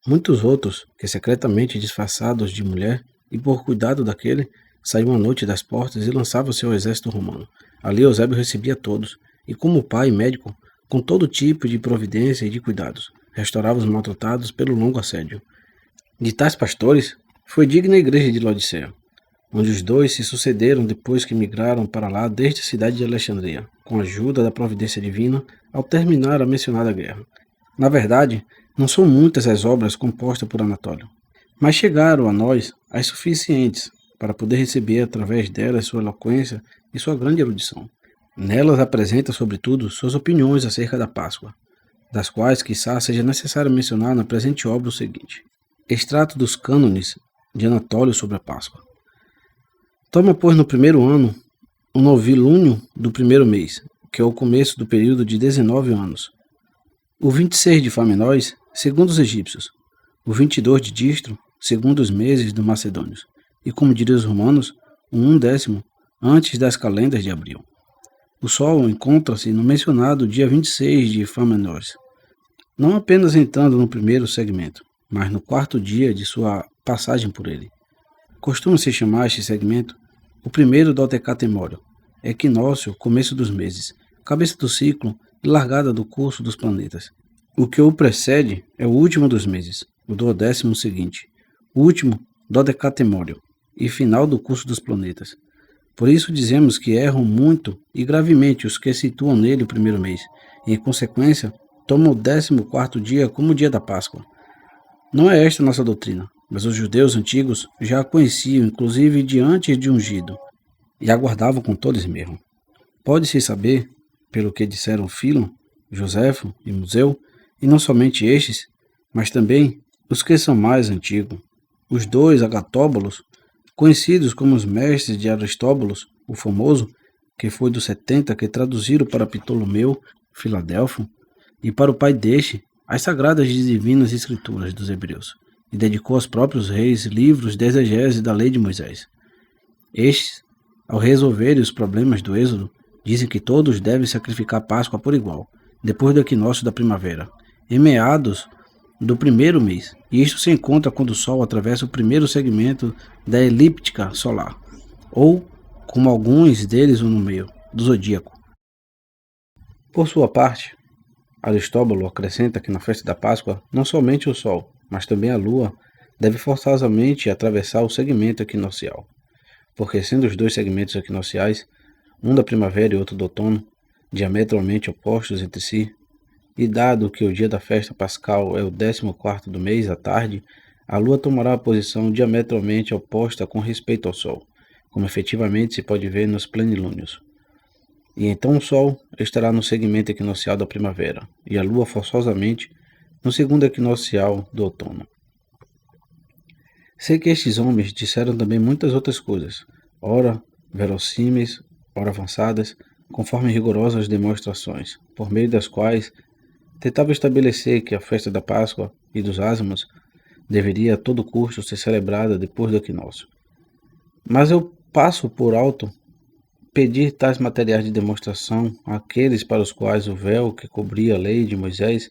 Muitos outros, que secretamente disfarçados de mulher, e por cuidado daquele, saíam à noite das portas e lançavam-se ao exército romano. Ali Eusébio recebia todos, e como pai e médico, com todo tipo de providência e de cuidados, restaurava os maltratados pelo longo assédio. De tais pastores, foi digna a igreja de Laodiceia, onde os dois se sucederam depois que migraram para lá desde a cidade de Alexandria, com a ajuda da providência divina, ao terminar a mencionada guerra. Na verdade, não são muitas as obras compostas por Anatólio, mas chegaram a nós as suficientes para poder receber através delas sua eloquência e sua grande erudição. Nelas apresenta, sobretudo, suas opiniões acerca da Páscoa, das quais, quiçá, seja necessário mencionar na presente obra o seguinte: extrato dos cânones de Anatólio sobre a Páscoa. Toma, pois, no primeiro ano, o novilúnio do primeiro mês, que é o começo do período de 19 anos. O 26 de Famenóis, segundo os egípcios. O 22 de Distro, segundo os meses dos macedônios. E, como diriam os romanos, o 1/10 antes das calendas de abril. O sol encontra-se no mencionado dia 26 de Famenóis, não apenas entrando no primeiro segmento, mas no quarto dia de sua passagem por ele. Costuma-se chamar este segmento o primeiro dodecatemório, equinócio, começo dos meses, cabeça do ciclo e largada do curso dos planetas. O que o precede é o último dos meses, o 12º seguinte, o último dodecatemório e final do curso dos planetas. Por isso dizemos que erram muito e gravemente os que situam nele o primeiro mês, e em consequência tomam o 14º dia como o dia da Páscoa. Não é esta nossa doutrina, mas os judeus antigos já a conheciam, inclusive de antes de ungido, e aguardavam com todo esmero. Pode-se saber, pelo que disseram Filo, Joséfo e Museu, e não somente estes, mas também os que são mais antigos, os dois agatóbulos, conhecidos como os mestres de Aristóbulos, o famoso, que foi dos 70 que traduziram para Ptolomeu, Filadelfo, e para o pai deste, as sagradas e divinas escrituras dos hebreus, e dedicou aos próprios reis livros de exegese da lei de Moisés. Estes, ao resolverem os problemas do Êxodo, dizem que todos devem sacrificar Páscoa por igual, depois do equinócio da primavera, em meados do primeiro mês, e isto se encontra quando o Sol atravessa o primeiro segmento da elíptica solar, ou, como alguns deles o nomeiam, do zodíaco. Por sua parte, Aristóbulo acrescenta que na festa da Páscoa, não somente o Sol, mas também a Lua, deve forçosamente atravessar o segmento equinocial, porque sendo os dois segmentos equinociais, um da primavera e outro do outono, diametralmente opostos entre si, e dado que o dia da festa pascal é o 14º do mês à tarde, a Lua tomará a posição diametralmente oposta com respeito ao Sol, como efetivamente se pode ver nos plenilúnios. E então o Sol estará no segmento equinocial da primavera, e a Lua forçosamente no segundo equinocial do outono. Sei que estes homens disseram também muitas outras coisas, ora verossímeis, ora avançadas, conforme rigorosas demonstrações, por meio das quais tentava estabelecer que a festa da Páscoa e dos ázimos deveria a todo custo ser celebrada depois do equinócio. Mas eu passo por alto pedir tais materiais de demonstração àqueles para os quais o véu que cobria a lei de Moisés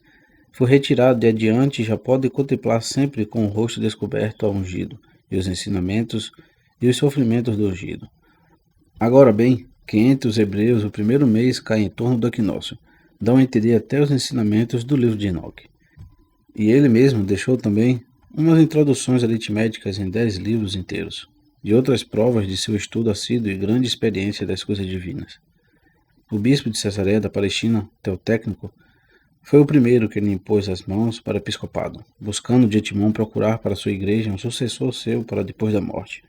foi retirado de adiante e já podem contemplar sempre com o rosto descoberto ao ungido, e os ensinamentos e os sofrimentos do ungido. Agora bem, que entre os hebreus o primeiro mês cai em torno do equinócio, dão a entender até os ensinamentos do livro de Enoque. E ele mesmo deixou também umas introduções aritméticas em 10 livros inteiros, de outras provas de seu estudo assíduo e grande experiência das coisas divinas. O bispo de Cesareia da Palestina, Teotécnico, foi o primeiro que lhe impôs as mãos para o episcopado, buscando de antemão procurar para sua igreja um sucessor seu para depois da morte.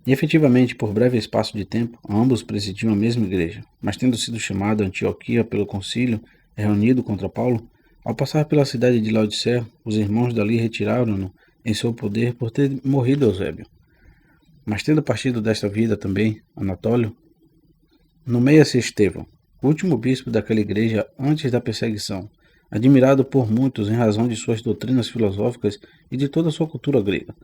E efetivamente, por breve espaço de tempo, ambos presidiam a mesma igreja, mas tendo sido chamado a Antioquia pelo concílio reunido contra Paulo, ao passar pela cidade de Laodiceia, os irmãos dali retiraram-no em seu poder por ter morrido Eusébio. Mas tendo partido desta vida também, Anatólio, nomeia-se Estevão, último bispo daquela igreja antes da perseguição, admirado por muitos em razão de suas doutrinas filosóficas e de toda a sua cultura grega.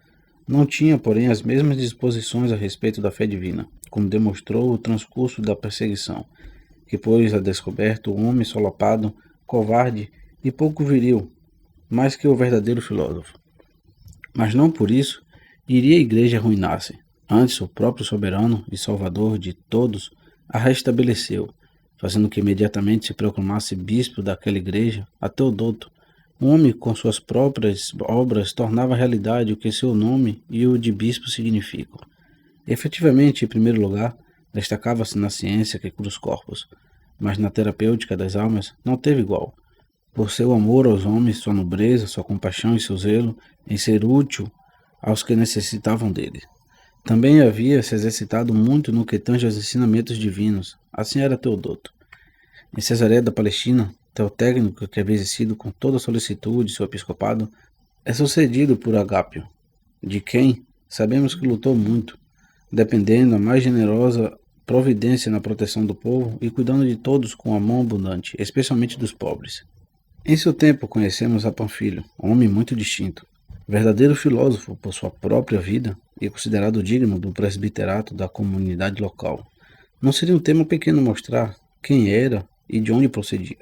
Não tinha, porém, as mesmas disposições a respeito da fé divina, como demonstrou o transcurso da perseguição, que pôs a descoberto o homem solapado, covarde e pouco viril, mais que o verdadeiro filósofo. Mas não por isso iria a igreja arruinar-se. Antes, o próprio soberano e salvador de todos a restabeleceu, fazendo que imediatamente se proclamasse bispo daquela igreja a Teodoto. Um homem com suas próprias obras tornava realidade o que seu nome e o de bispo significam. Efetivamente, em primeiro lugar, destacava-se na ciência que cura os corpos, mas na terapêutica das almas não teve igual. Por seu amor aos homens, sua nobreza, sua compaixão e seu zelo em ser útil aos que necessitavam dele. Também havia se exercitado muito no que tange aos ensinamentos divinos. Assim era Teodoto. Em Cesareia da Palestina, Teotécnico, que havia exercido com toda solicitude seu episcopado, é sucedido por Agápio, de quem sabemos que lutou muito, dependendo a mais generosa providência na proteção do povo e cuidando de todos com a mão abundante, especialmente dos pobres. Em seu tempo conhecemos a Panfilho, homem muito distinto, verdadeiro filósofo por sua própria vida e considerado digno do presbiterato da comunidade local. Não seria um tema pequeno mostrar quem era e de onde procedia,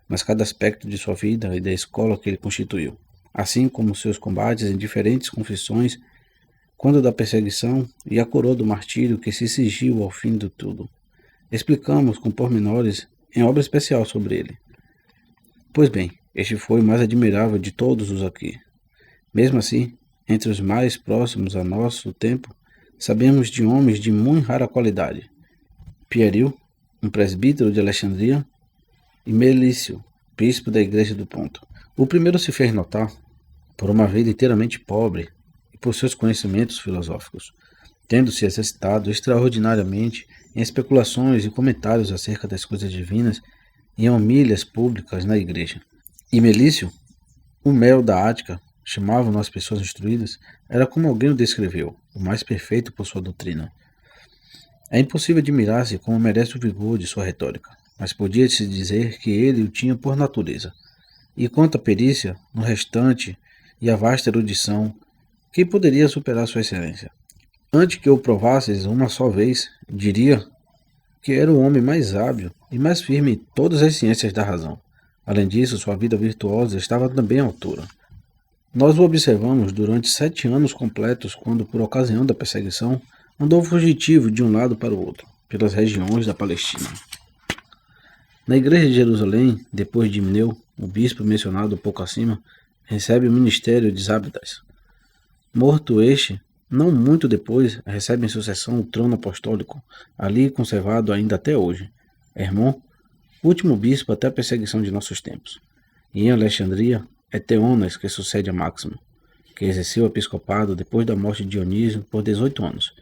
mas cada aspecto de sua vida e da escola que ele constituiu, assim como seus combates em diferentes confissões, quando da perseguição e a coroa do martírio que se exigiu ao fim de tudo. Explicamos com pormenores em obra especial sobre ele. Pois bem, este foi o mais admirável de todos os aqui. Mesmo assim, entre os mais próximos a nosso tempo, sabemos de homens de muito rara qualidade. Pieril, um presbítero de Alexandria, e Melício, bispo da igreja do Ponto. O primeiro se fez notar por uma vida inteiramente pobre e por seus conhecimentos filosóficos, tendo se exercitado extraordinariamente em especulações e comentários acerca das coisas divinas e em homilhas públicas na igreja. E Melício, o mel da Ática, chamavam as pessoas instruídas, era como alguém o descreveu, o mais perfeito por sua doutrina. É impossível admirar-se como merece o vigor de sua retórica, mas podia-se dizer que ele o tinha por natureza. E quanto à perícia, no restante, e a vasta erudição, quem poderia superar sua excelência? Antes que o provasses uma só vez, diria que era o homem mais hábil e mais firme em todas as ciências da razão. Além disso, sua vida virtuosa estava também à altura. Nós o observamos durante 7 anos completos, quando, por ocasião da perseguição, andou fugitivo de um lado para o outro, pelas regiões da Palestina. Na igreja de Jerusalém, depois de Mineu, o bispo mencionado pouco acima, recebe o ministério de Zabdas. Morto este, não muito depois, recebe em sucessão o trono apostólico, ali conservado ainda até hoje. Hermon, último bispo até a perseguição de nossos tempos. E em Alexandria, é Teonas que sucede a Máximo, que exerceu o episcopado depois da morte de Dionísio por 18 anos.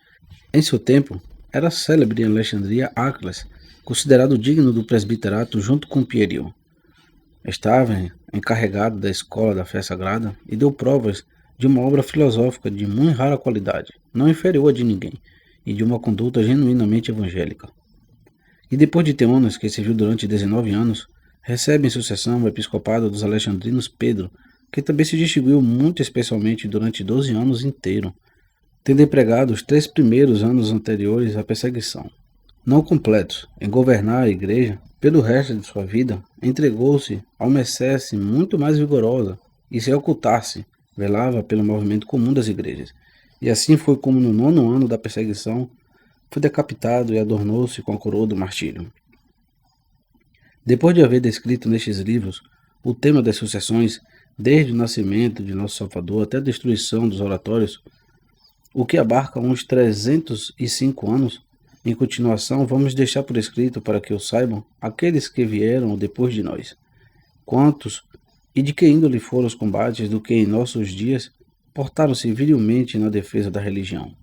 Em seu tempo, era célebre em Alexandria Aclas, considerado digno do presbiterato junto com Pierio. Estava encarregado da escola da fé sagrada e deu provas de uma obra filosófica de muito rara qualidade, não inferior a de ninguém, e de uma conduta genuinamente evangélica. E depois de Teonas, que serviu durante 19 anos, recebe em sucessão o episcopado dos alexandrinos Pedro, que também se distinguiu muito especialmente durante 12 anos inteiros, tendo empregado os 3 primeiros anos anteriores à perseguição. Não completos em governar a igreja, pelo resto de sua vida, entregou-se a uma excesse muito mais vigorosa e, se ocultar-se, velava pelo movimento comum das igrejas. E assim foi como no 9º ano da perseguição, foi decapitado e adornou-se com a coroa do martírio. Depois de haver descrito nestes livros o tema das sucessões, desde o nascimento de nosso Salvador até a destruição dos oratórios, o que abarca uns 305 anos, em continuação, vamos deixar por escrito para que o saibam aqueles que vieram depois de nós, quantos e de que índole foram os combates do que em nossos dias portaram-se virilmente na defesa da religião.